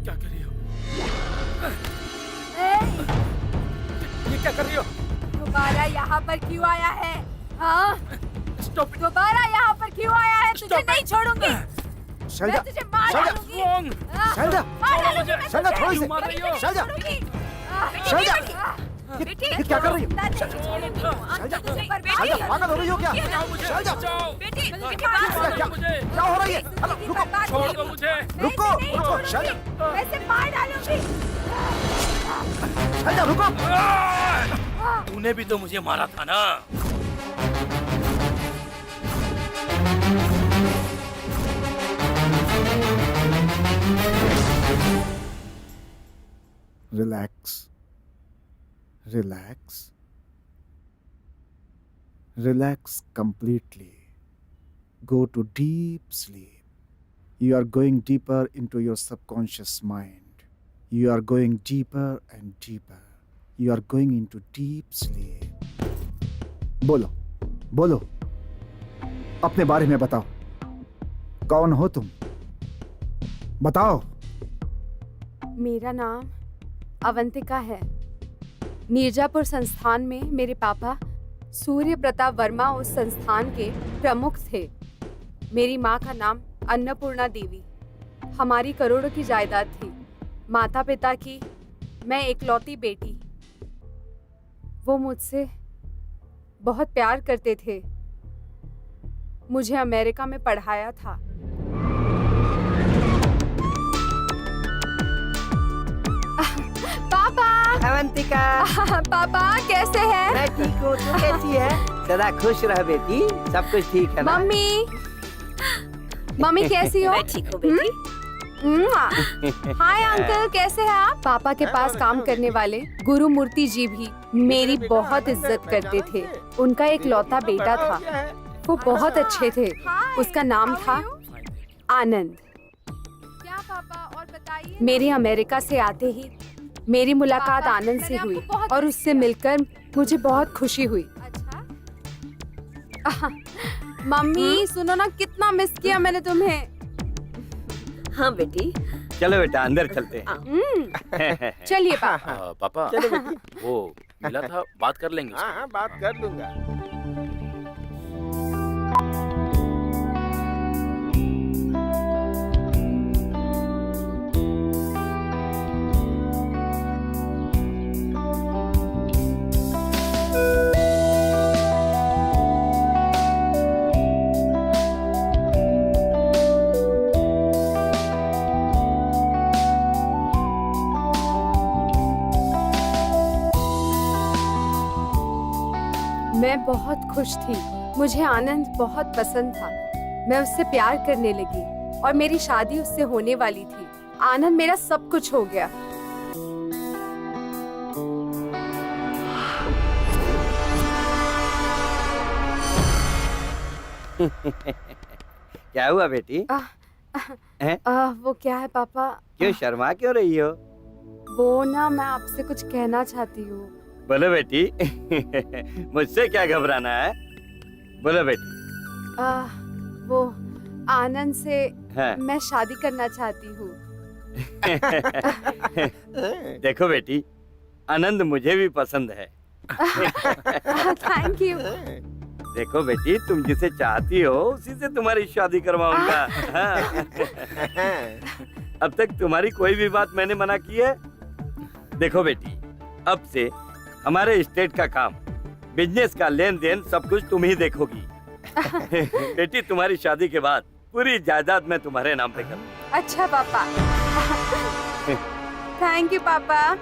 क्या कर रही हो? ये क्या कर रही हो? दोबारा यहाँ पर क्यों आया है? हाँ? स्टॉप! दोबारा यहाँ पर क्यों आया है? तुझे नहीं छोड़ूंगी। शैलजा, मैं तुझे मार शैलजा, डालूंगी। शैलजा, मार डालूंगी मैं शैलजा, तुझे। थोड़ी सी, मैं तुझे नहीं शैलजा, छोड़ूंगी। शैलजा, बेटी, ये क्या कर रही हो? शैलजा, शैलजा, पागल हो रही हो क्या? शैलजा, बेटी, क्या हो रही है? हेलो, रुको, छोड़ दो मुझे। रुको, रुको, शैलजा, मैं इसे मार डालूंगी। शैलजा, रुको। तूने भी तो मुझे मारा था ना। Relax. Relax. Relax completely. Go to deep sleep. You are going deeper into your subconscious mind. You are going deeper and deeper. You are going into deep sleep. बोलो, बोलो, अपने बारे में बताओ। कौन हो तुम? बताओ। मेरा नाम अवंतिका है। मिर्जापुर संस्थान में मेरे पापा सूर्य प्रताप वर्मा उस संस्थान के प्रमुख थे। मेरी माँ का नाम अन्नपूर्णा देवी। हमारी करोड़ों की जायदाद थी। माता पिता की मैं एकलौती बेटी। वो मुझसे बहुत प्यार करते थे। मुझे अमेरिका में पढ़ाया था। पापा! अवंतिका! पापा कैसे हैं? मैं ठीक हूँ, तू कैसी है? सदा खुश रह बेटी, सब कुछ ठीक है ना? मम्मी! मम्मी कैसी हो? मैं ठीक हूँ बेटी। हाय अंकल, कैसे हैं आप? पापा के पास काम करने वाले गुरु मूर्ति जी भी मेरी बहुत इज्जत करते थे। उनका एक लौता बेटा था। वो बहुत अच्छे थे। उसका नाम था आनंद। क्या पापा, और बताइए। मेरे अमेरिका से आते ही मेरी मुलाकात आनंद से हुई और उससे मिलकर मुझे बहुत खुशी हुई। मम्मी सुनो ना, कितना मिस किया मैंने तुम्हें। हाँ बेटी। चलो बेटा अंदर चलते हैं। चलिए पापा। पापा, चलो बेटी। वो मिला था, बात कर लेंगे उसके। हाँ, बात कर लूंगा। मैं बहुत खुश थी। मुझे आनंद बहुत पसंद था। मैं उससे प्यार करने लगी और मेरी शादी उससे होने वाली थी। आनंद मेरा सब कुछ हो गया। क्या हुआ बेटी? हैं? वो क्या है पापा? क्यों शर्मा क्यों रही हो? वो ना मैं आपसे कुछ कहना चाहती हूँ। बोलो बेटी। मुझसे क्या घबराना है? बोलो बेटी। वो आनंद से हाँ। मैं शादी करना चाहती हूँ। देखो बेटी, आनंद मुझे भी पसंद है। Thank you. देखो बेटी, तुम जिसे चाहती हो उसी से तुम्हारी शादी करवाऊंगा। हाँ। अब तक तुम्हारी कोई भी बात मैंने मना की है? देखो बेटी, अब से हमारे स्टेट का काम, बिजनेस का लेन देन सब कुछ तुम ही देखोगी। बेटी, तुम्हारी शादी के बाद पूरी जायदाद मैं तुम्हारे नाम पे करूँगा। अच्छा पापा। थैंक यू पापा।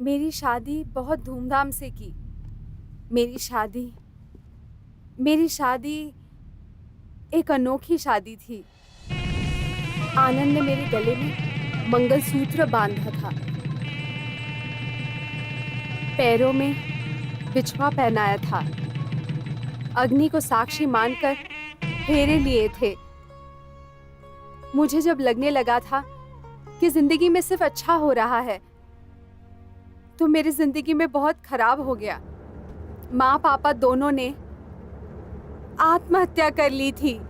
मेरी शादी बहुत धूमधाम से की। मेरी शादी एक अनोखी शादी थी। आनंद ने मेरे गले में मंगलसूत्र बांधा था, पैरों में बिछवा पहनाया था, अग्नि को साक्षी मानकर फेरे लिए थे। मुझे जब लगने लगा था कि जिंदगी में सिर्फ अच्छा हो रहा है, तो मेरी जिंदगी में बहुत खराब हो गया। माँ पापा दोनों ने आत्महत्या कर ली थी।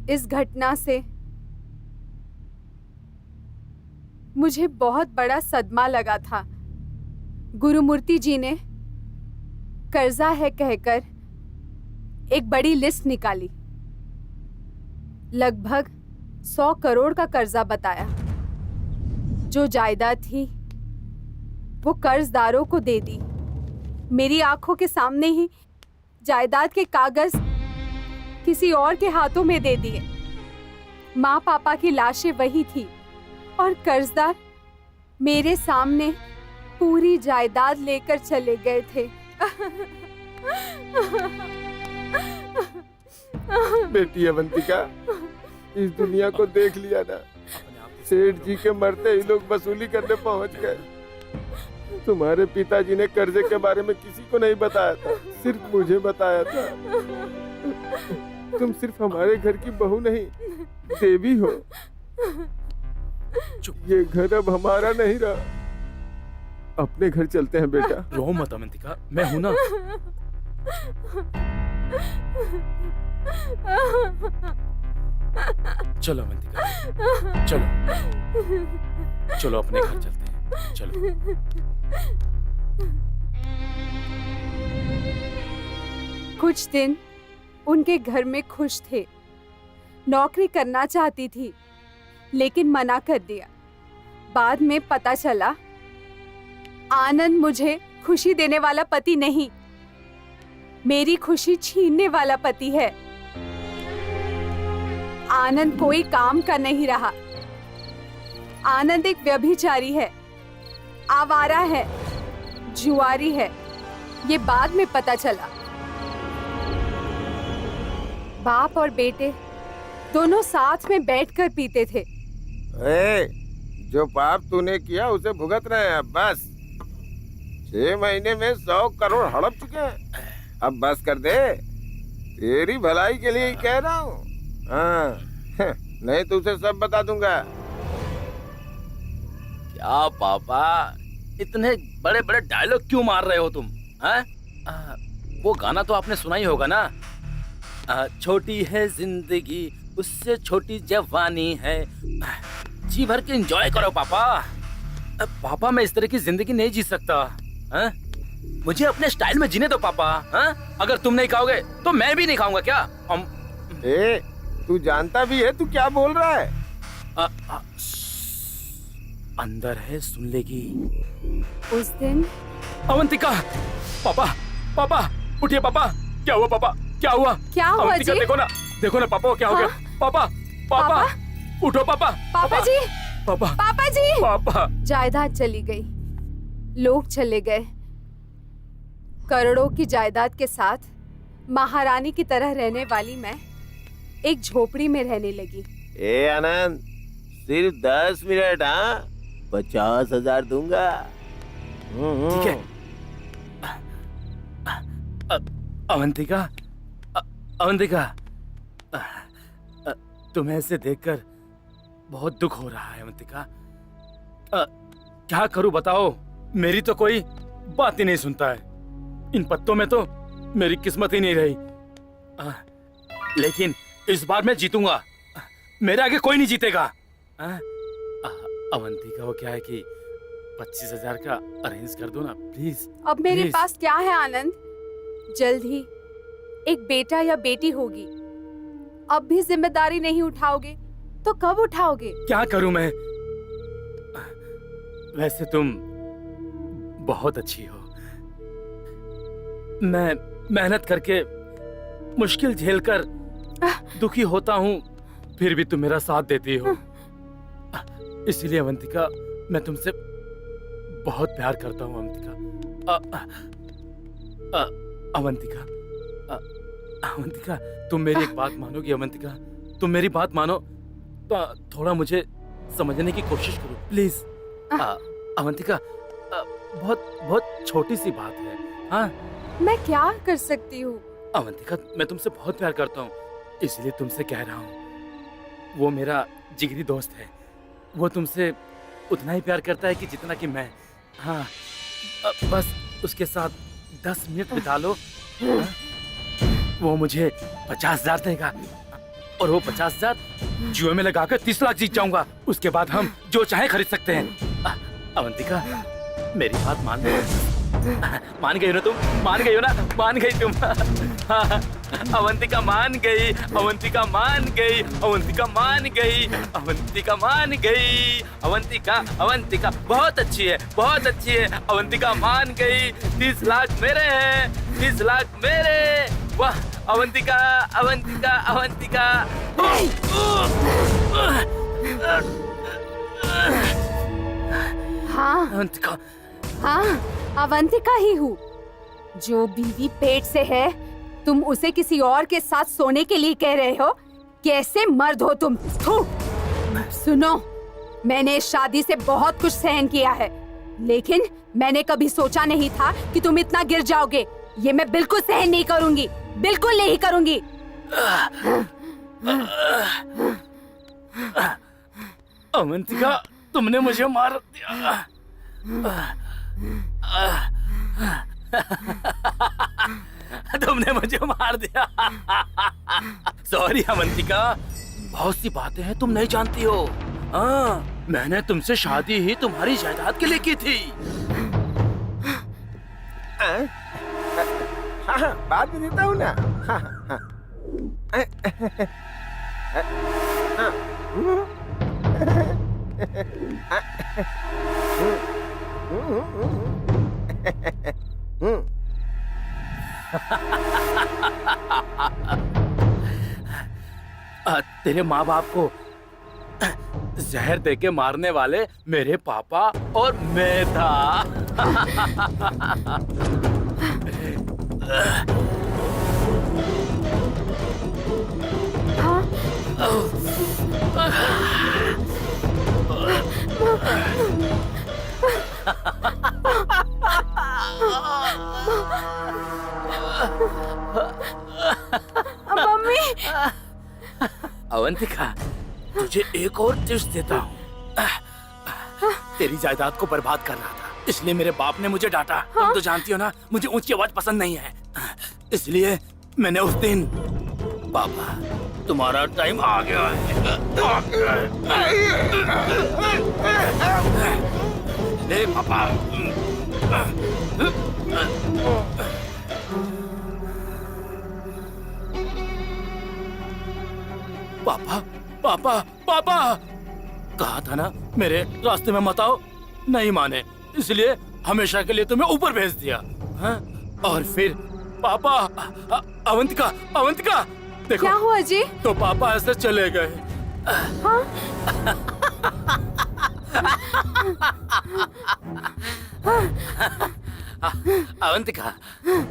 इस घटना से मुझे बहुत बड़ा सदमा लगा था। गुरुमूर्ति जी ने कर्जा है कहकर एक बड़ी लिस्ट निकाली। लगभग 100 करोड़ का कर्जा बताया। जो जायदाद थी वो कर्जदारों को दे दी। मेरी आंखों के सामने ही जायदाद के कागज किसी और के हाथों में दे दिए। माँ पापा की लाशें वही थी और कर्जदार मेरे सामने पूरी जायदाद लेकर चले गए थे। बेटी अवंतिका, इस दुनिया को देख लिया ना। सेठ जी के मरते ही लोग वसूली करने पहुंच गए। तुम्हारे पिताजी ने कर्जे के बारे में किसी को नहीं बताया था, सिर्फ मुझे बताया था। तुम सिर्फ हमारे घर की बहू नहीं, देवी हो। ये घर अब हमारा नहीं रहा। अपने घर चलते हैं बेटा। रो मत अवंतिका, मैं हूं ना। चलो अवंतिका, चलो चलो अपने घर चलते हैं। चलो। कुछ दिन उनके घर में खुश थे। नौकरी करना चाहती थी लेकिन मना कर दिया। बाद में पता चला आनंद मुझे खुशी देने वाला पति नहीं, मेरी खुशी छीनने वाला पति है। आनंद कोई काम का नहीं रहा। आनंद एक व्यभिचारी है, आवारा है, जुआरी है। ये बाद में पता चला। बाप और बेटे दोनों साथ में बैठकर पीते थे। जो पाप तूने किया उसे भुगत रहे हैं। अब बस 6 महीने में 100 करोड़ हड़प चुके हैं। अब बस कर दे, तेरी भलाई के लिए ही कह रहा हूँ। हाँ, नहीं तो उसे सब बता दूंगा। क्या पापा, इतने बड़े बड़े डायलॉग क्यों मार रहे हो तुम? हैं? वो गाना तो आपने सुना ही होगा ना। छोटी है जिंदगी, उससे छोटी जवानी है। जी भर के एंजॉय करो पापा। पापा, मैं इस तरह की जिंदगी नहीं जी सकता। हैं? मुझे अपने स्टाइल में जीने दो पापा। हैं? अगर तुम नहीं खाओगे तो मैं भी नहीं खाऊंगा क्या? तू जानता भी है तू क्या बोल रहा है? अंदर है, सुन लेगी। उस दिन अवंतिका, पापा पापा उठिए पापा। क्या हुआ पापा? क्या हुआ? क्या हुआ अवंतिका, जी? देखो ना पापा, क्या हो गया? पापा पापा उठो पापा। पापा जी, पापा पापा जी। पापा, जायदाद चली गई, लोग चले गए। करोड़ों की जायदाद के साथ महारानी की तरह रहने वाली मैं एक झोपड़ी में रहने लगी। ए आनंद, सिर्फ 10 मिनट, हाँ? 50,000 दूंगा। ठीक है। अवंतिका, अवंतिका, तुम्हें ऐसे देखकर बहुत दुख हो रहा है अवंतिका। क्या करूं बताओ, मेरी तो कोई बात ही नहीं सुनता है। इन पत्तों में तो मेरी किस्मत ही नहीं रही। लेकिन इस बार मैं जीतूंगा, मेरे आगे कोई नहीं जीतेगा। अवंतिका, वो क्या है कि 25,000 का अरेंज कर दो ना प्लीज। अब मेरे प्लीज। पास क्या है आनंद, जल्द ही एक बेटा या बेटी होगी। अब भी जिम्मेदारी नहीं उठाओगे तो कब उठाओगे? क्या करूं मैं? वैसे तुम बहुत अच्छी हो। मैं मेहनत करके मुश्किल झेलकर दुखी होता हूँ, फिर भी तुम मेरा साथ देती हो। इसलिए अवंतिका, मैं तुमसे बहुत प्यार करता हूँ अवंतिका। अवंतिका, अवंतिका, तुम मेरी एक बात मानोगी अवंतिका? तुम मेरी बात मानो तो थोड़ा मुझे समझने की कोशिश करो प्लीज। अवंतिका, बहुत बहुत छोटी सी बात है। हाँ, मैं क्या कर सकती हूँ? अवंतिका, मैं तुमसे बहुत प्यार करता हूँ, इसलिए तुमसे कह रहा हूँ। वो मेरा जिगरी दोस्त है, वो तुमसे उतना ही प्यार करता है कि जितना कि मैं। हाँ, बस उसके साथ 10 मिनट बिता लो। हाँ? वो मुझे 50,000 देगा और वो 50,000 जुए में लगाकर 30 लाख जीत जाऊंगा। उसके बाद हम जो चाहे खरीद सकते हैं। अवंतिका, मेरी बात मान गई? मान गई ना तुम? मान गई हो ना? मान गई तुम? हाँ, अवंतिका मान गई, अवंतिका मान गई, अवंतिका मान गई, अवंतिका मान गई। अवंतिका, अवंतिका बहुत अच्छी है, बहुत अच्छी है। अवंतिका मान गई। 30 लाख मेरे हैं, 30 लाख मेरे। वाह अवंतिका, अवंतिका, अवंतिका। हाँ अवंतिका, हाँ, अवंतिका ही हूँ। जो बीवी पेट से है, तुम उसे किसी और के साथ सोने के लिए कह रहे हो? कैसे मर्द हो तुम? थू! सुनो, मैंने इस शादी से बहुत कुछ सहन किया है, लेकिन मैंने कभी सोचा नहीं था कि तुम इतना गिर जाओगे। ये मैं बिल्कुल सहन नहीं करूंगी, बिल्कुल नहीं करूंगी। अवंतिका, तुमने मुझे मार दिया। तुमने मुझे मार दिया। सॉरी अवंतिका, बहुत सी बातें हैं तुम नहीं जानती हो। हाँ, मैंने तुमसे शादी ही तुम्हारी जायदाद के लिए की थी। हाँ, बाद में देता हूँ ना। हाँ, हाँ। तेरे माँ बाप को जहर देके मारने वाले मेरे पापा और मैं था। मम्मी। अवंतिका, तुझे एक और टिप्स देता हूँ। तेरी जायदाद को बर्बाद कर रहा था, इसलिए मेरे बाप ने मुझे डांटा। तुम तो जानती हो ना, मुझे ऊंची आवाज पसंद नहीं है। इसलिए मैंने उस दिन, पापा तुम्हारा टाइम आ गया है। ले पापा। पापा, पापा, पापा, कहा था ना मेरे रास्ते में मत आओ। नहीं माने, इसलिए हमेशा के लिए तुम्हें ऊपर भेज दिया। हाँ? और फिर पापा, अवंतिका, अवंतिका, देखो क्या हुआ जी? तो पापा ऐसे चले गए। हाँ? अवंतिका,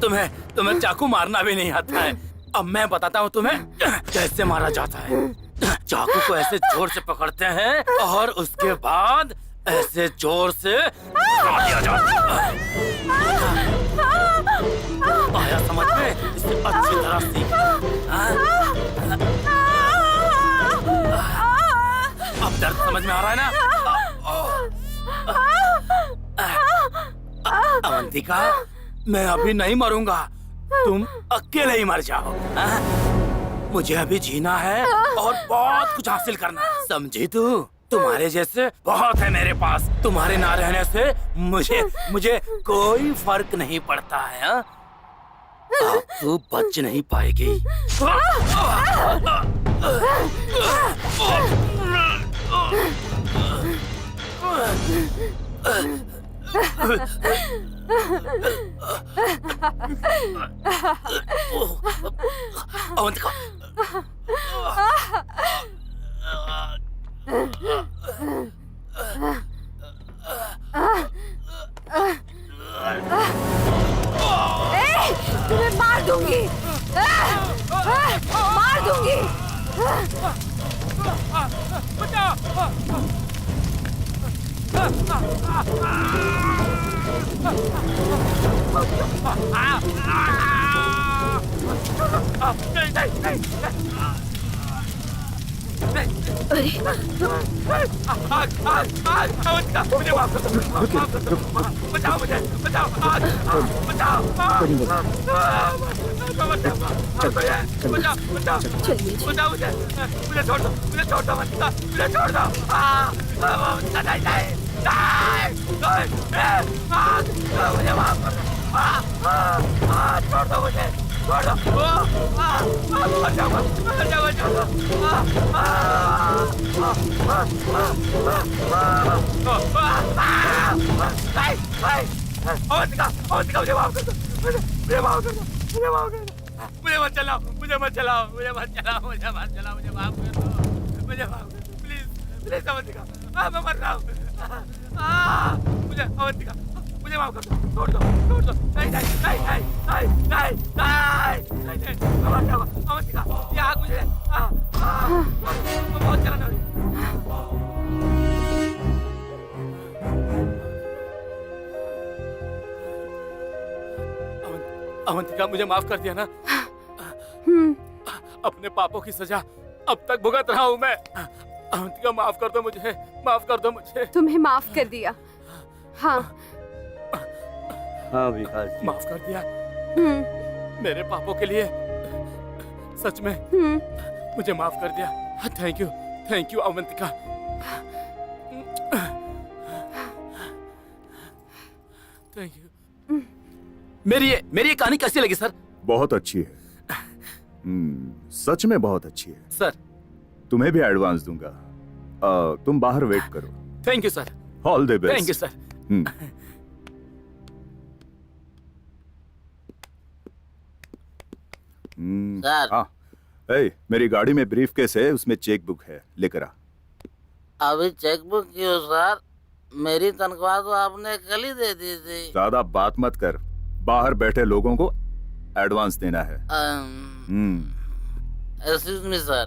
तुम्हें चाकू मारना भी नहीं आता है, अब मैं बताता हूँ तुम्हें कैसे मारा जाता है। चाकू को ऐसे जोर से पकड़ते हैं और उसके बाद ऐसे जोर से मार दिया जाता है। आया समझ में? इसे अच्छी तरह सीख। अब दर्द समझ में आ रहा है ना? अवंतिका, मैं अभी नहीं मरूंगा, तुम अकेले ही मर जाओ। मुझे अभी जीना है और बहुत कुछ हासिल करना है, समझी तू? तुम्हारे जैसे बहुत है मेरे पास। तुम्हारे ना रहने से मुझे कोई फर्क नहीं पड़ता है। अब तू बच नहीं पाएगी। अवंतिका, तुम्हें मार दूंगी, मार दूंगी। मुझे माफ कर दो, बचाओ मुझे, बचाओ, बचाओ, बचाओ मुझे, मुझे छोड़ दो, मुझे छोड़ दो, मुझे छोड़ दो। नहीं, मुझे माफ कर दो, छोड़ दो मुझे, छोड़ दो, बचाओ, बचाओ, अवंतिका, मुझे माफ कर दो, मुझे माफ कर दो, मुझे माफ कर दो, मुझे मत चलाओ, मुझे मत चलाओ, मुझे मत चलाओ, मुझे मत चलाओ, मुझे माफ कर दो, मुझे माफ कर दो, प्लीज, प्लीज अवंतिका, मैं मर रहा हूँ। मुझे अवंतिका, मुझे माफ कर दो, छोड़ दो, छोड़ दो, नहीं, नहीं, नहीं, नहीं, नहीं, नहीं, नहीं, नहीं, मैं मर जाऊंगा, अवंतिका, ये आग मुझे, बहुत जलन हो रही है। अवंतिका, मुझे माफ कर दिया ना? अपने पापों की सजा अब तक भुगत रहा हूँ मैं। अवंतिका, माफ कर दो मुझे, माफ कर दो मुझे। तुम्हें माफ कर दिया। हाँ हाँ विकास जी, माफ कर दिया मेरे पापों के लिए, सच में मुझे माफ कर दिया। Thank you Avantika. Thank you. मेरी ये कहानी कैसी लगी सर? बहुत अच्छी है। सच में बहुत अच्छी है सर। तुम्हें भी एडवांस दूंगा। तुम बाहर वेट करो। Thank you sir. All the best. Thank you sir. Sir. हाँ, मेरी गाड़ी में ब्रीफ केस है, उसमें चेक बुक है, लेकर आ। अभी चेक बुक क्यों सर? मेरी तनख्वाह तो आपने कल ही दे दी थी। ज्यादा बात मत कर, बाहर बैठे लोगों को एडवांस देना है। Excuse me sir.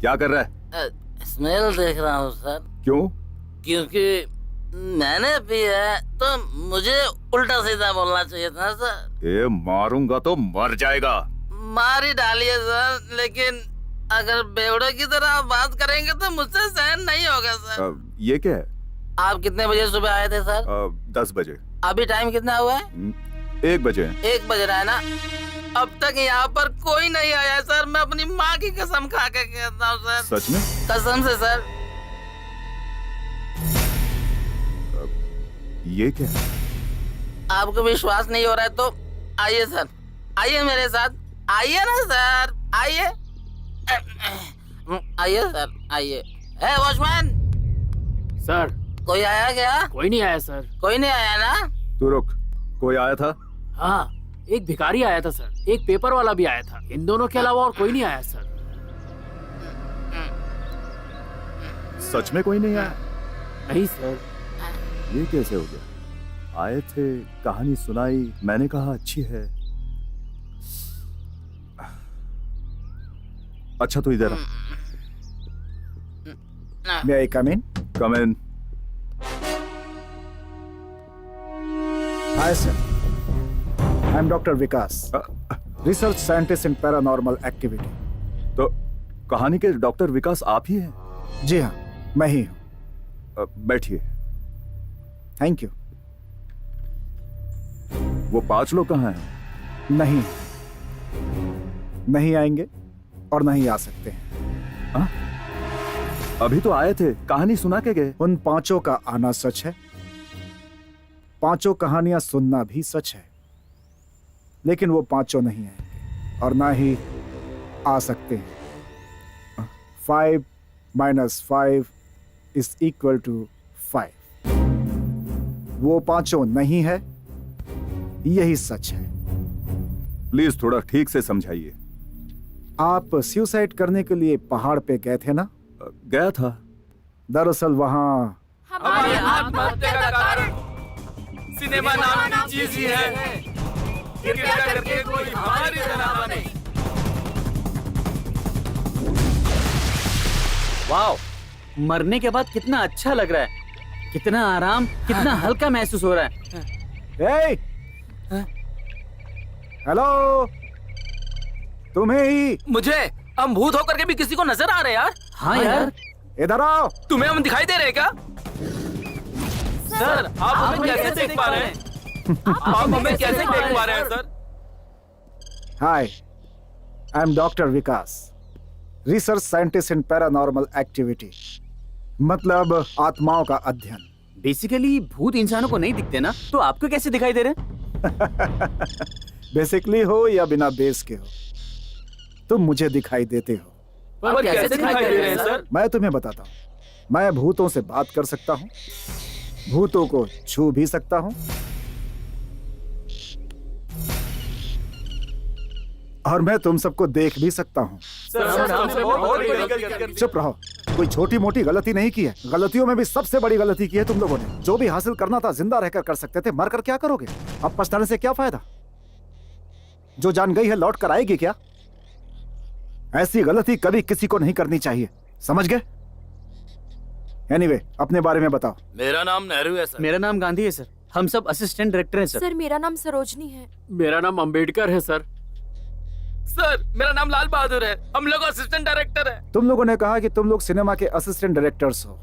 क्या कर रहा है? स्मेल देख रहा हूँ सर। क्यों? क्योंकि मैंने पी है तो मुझे उल्टा सीधा बोलना चाहिए था सर। ये मारूंगा तो मर जाएगा। मार ही डालिए सर, लेकिन अगर बेवड़े की तरह आप बात करेंगे तो मुझसे सहन नहीं होगा सर। ये क्या है? आप कितने बजे सुबह आए थे सर? 10 बजे। अभी टाइम कितना हुआ है? 1 बजे। 1 बज रहा है ना? अब तक यहाँ पर कोई नहीं आया सर। मैं अपनी माँ की कसम खा के कहता हूँ सर। सच में? कसम से सर। ये क्या? आपको विश्वास नहीं हो रहा है तो आइए सर, आइए मेरे साथ, आइए ना सर, आइए, आइए सर, आइए। है वॉचमैन? सर। कोई आया क्या? कोई नहीं आया सर। कोई नहीं आया ना? तू रुक, कोई आया था? हाँ, एक भिखारी आया था सर, एक पेपर वाला भी आया था। इन दोनों के अलावा और कोई नहीं आया सर। सच में कोई नहीं आया? नहीं सर। ये कैसे हो गया? आए थे, कहानी सुनाई, मैंने कहा अच्छी है। अच्छा तो इधर आ। May I come in? Come in. Hi, sir. I'm Dr. Vikas, research scientist in paranormal activity. तो कहानी के डॉक्टर विकास आप ही हैं? जी हाँ, मैं ही हूँ। बैठिए। Thank you. वो 5 लोग कहाँ हैं? नहीं आएंगे और नहीं आ सकते हैं। हाँ? अभी तो आए थे, कहानी सुना के गए। उन 5 का आना सच है, 5 कहानियां सुनना भी सच है, लेकिन वो 5 नहीं आएंगे और ना ही आ सकते हैं। 5 - 5 = 5। वो 5 नहीं है, यही सच है। प्लीज थोड़ा ठीक से समझाइए। आप सुसाइड करने के लिए पहाड़ पे गए थे ना? गया था। दरअसल वहाँ हमारी आत्महत्या का कारण सिनेमा नाम की चीज ही है। कृपया करके कोई हमारी तरह बने। वाओ, मरने के बाद कितना अच्छा लग रहा है, कितना आराम, कितना हल्का महसूस हो रहा है। हेलो, तुम्हें ही। मुझे हम भूत होकर के भी किसी को नजर आ रहे यार। हाँ यार, इधर आओ। तुम्हें हम दिखाई दे रहे क्या? सर आप हमें कैसे देख पा रहे हैं? आप हमें कैसे देख पा रहे हैं sir? Hi, I am doctor Vikas, research scientist in paranormal activity, मतलब आत्माओं का अध्ययन। बेसिकली भूत इंसानों को नहीं दिखते ना, तो आपको कैसे दिखाई दे रहे? बेसिकली हो या बिना बेस के हो, तुम मुझे दिखाई देते हो। पर कैसे दिखाई दे रहे हैं सर? मैं तुम्हें बताता हूँ। मैं भूतों से बात कर सकता हूँ, भूतों को छू भी सकता हूँ, और मैं तुम सबको देख भी सकता हूँ। चुप रहो, कोई छोटी मोटी गलती नहीं की है। गलतियों में भी सबसे बड़ी गलती की है तुम लोगों ने। जो भी हासिल करना था जिंदा रहकर कर सकते थे, मरकर क्या करोगे? अब पछताने से क्या फायदा? जो जान गई है लौट कर आएगी क्या? ऐसी गलती कभी किसी को नहीं करनी चाहिए, समझ गए? एनीवे, अपने बारे में बताओ। मेरा नाम नेहरू है सर। मेरा नाम गांधी है सर। हम सब असिस्टेंट डायरेक्टर हैं सर। सर मेरा नाम सरोजनी है। मेरा नाम अंबेडकर है सर। सर मेरा नाम लाल बहादुर है। हम लोग असिस्टेंट डायरेक्टर हैं। तुम लोगों ने कहा कि तुम लोग सिनेमा के असिस्टेंट डायरेक्टर्स हो।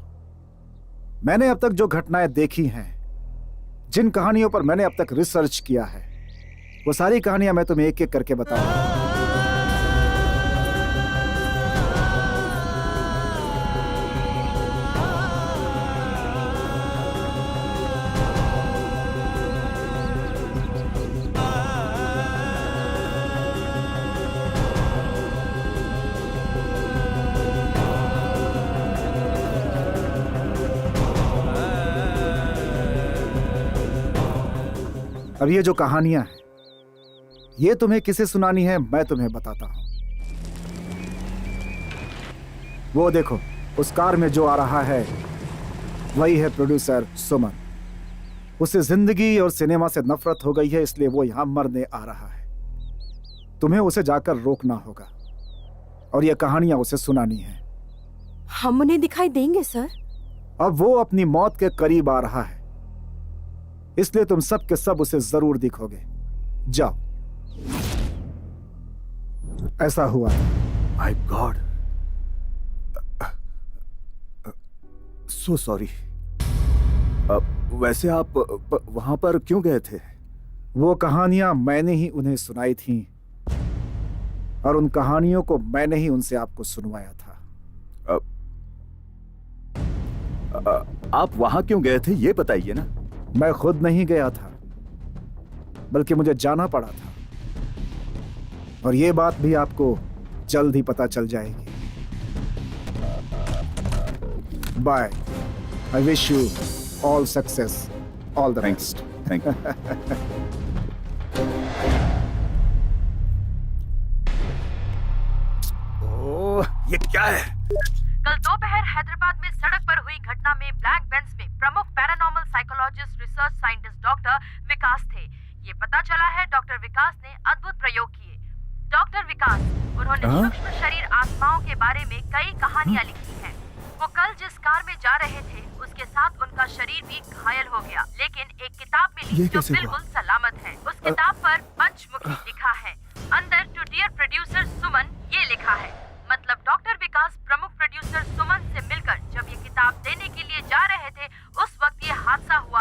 मैंने अब तक जो घटनाएं देखी हैं, जिन कहानियों पर मैंने अब तक रिसर्च किया है, वो सारी कहानियां मैं तुम्हें एक एक करके बताऊंगा। अब ये जो कहानियां हैं, ये तुम्हें किसे सुनानी है मैं तुम्हें बताता हूं। वो देखो, उस कार में जो आ रहा है वही है प्रोड्यूसर सुमन। उसे जिंदगी और सिनेमा से नफरत हो गई है, इसलिए वो यहां मरने आ रहा है। तुम्हें उसे जाकर रोकना होगा और ये कहानियां उसे सुनानी है। हम उन्हें दिखाई देंगे सर? अब वो अपनी मौत के करीब आ रहा है, इसलिए तुम सब के सब उसे जरूर दिखोगे। जाओ। ऐसा हुआ। My God, so sorry. वैसे आप वहां पर क्यों गए थे? वो कहानियां मैंने ही उन्हें सुनाई थीं और उन कहानियों को मैंने ही उनसे आपको सुनवाया था। आप वहां क्यों गए थे ये बताइए ना। मैं खुद नहीं गया था, बल्कि मुझे जाना पड़ा था, और ये बात भी आपको जल्द ही पता चल जाएगी। Bye. I wish you all success, all the best. Thank you. Oh, ये क्या है? कल दोपहर हैदराबाद में सड़क पर हुई घटना में ब्लैक बेंज में प्रमुख paranormal psychologist research scientist doctor Vikas थे। ये पता चला है डॉक्टर विकास ने अद्भुत प्रयोग किए। डॉक्टर विकास, उन्होंने सूक्ष्म शरीर आत्माओं के बारे में कई कहानियां लिखी हैं। वो कल जिस कार में जा रहे थे उसके साथ उनका शरीर भी घायल हो गया, लेकिन एक किताब मिली जो बिल्कुल सलामत है। उस किताब पर पंचमुखी लिखा है। अंदर टू डियर प्रोड्यूसर सुमन ये लिखा है। मतलब डॉक्टर विकास प्रमुख प्रोड्यूसर सुमन से मिलकर जब ये किताब देने के लिए जा रहे थे उस वक्त ये हादसा हुआ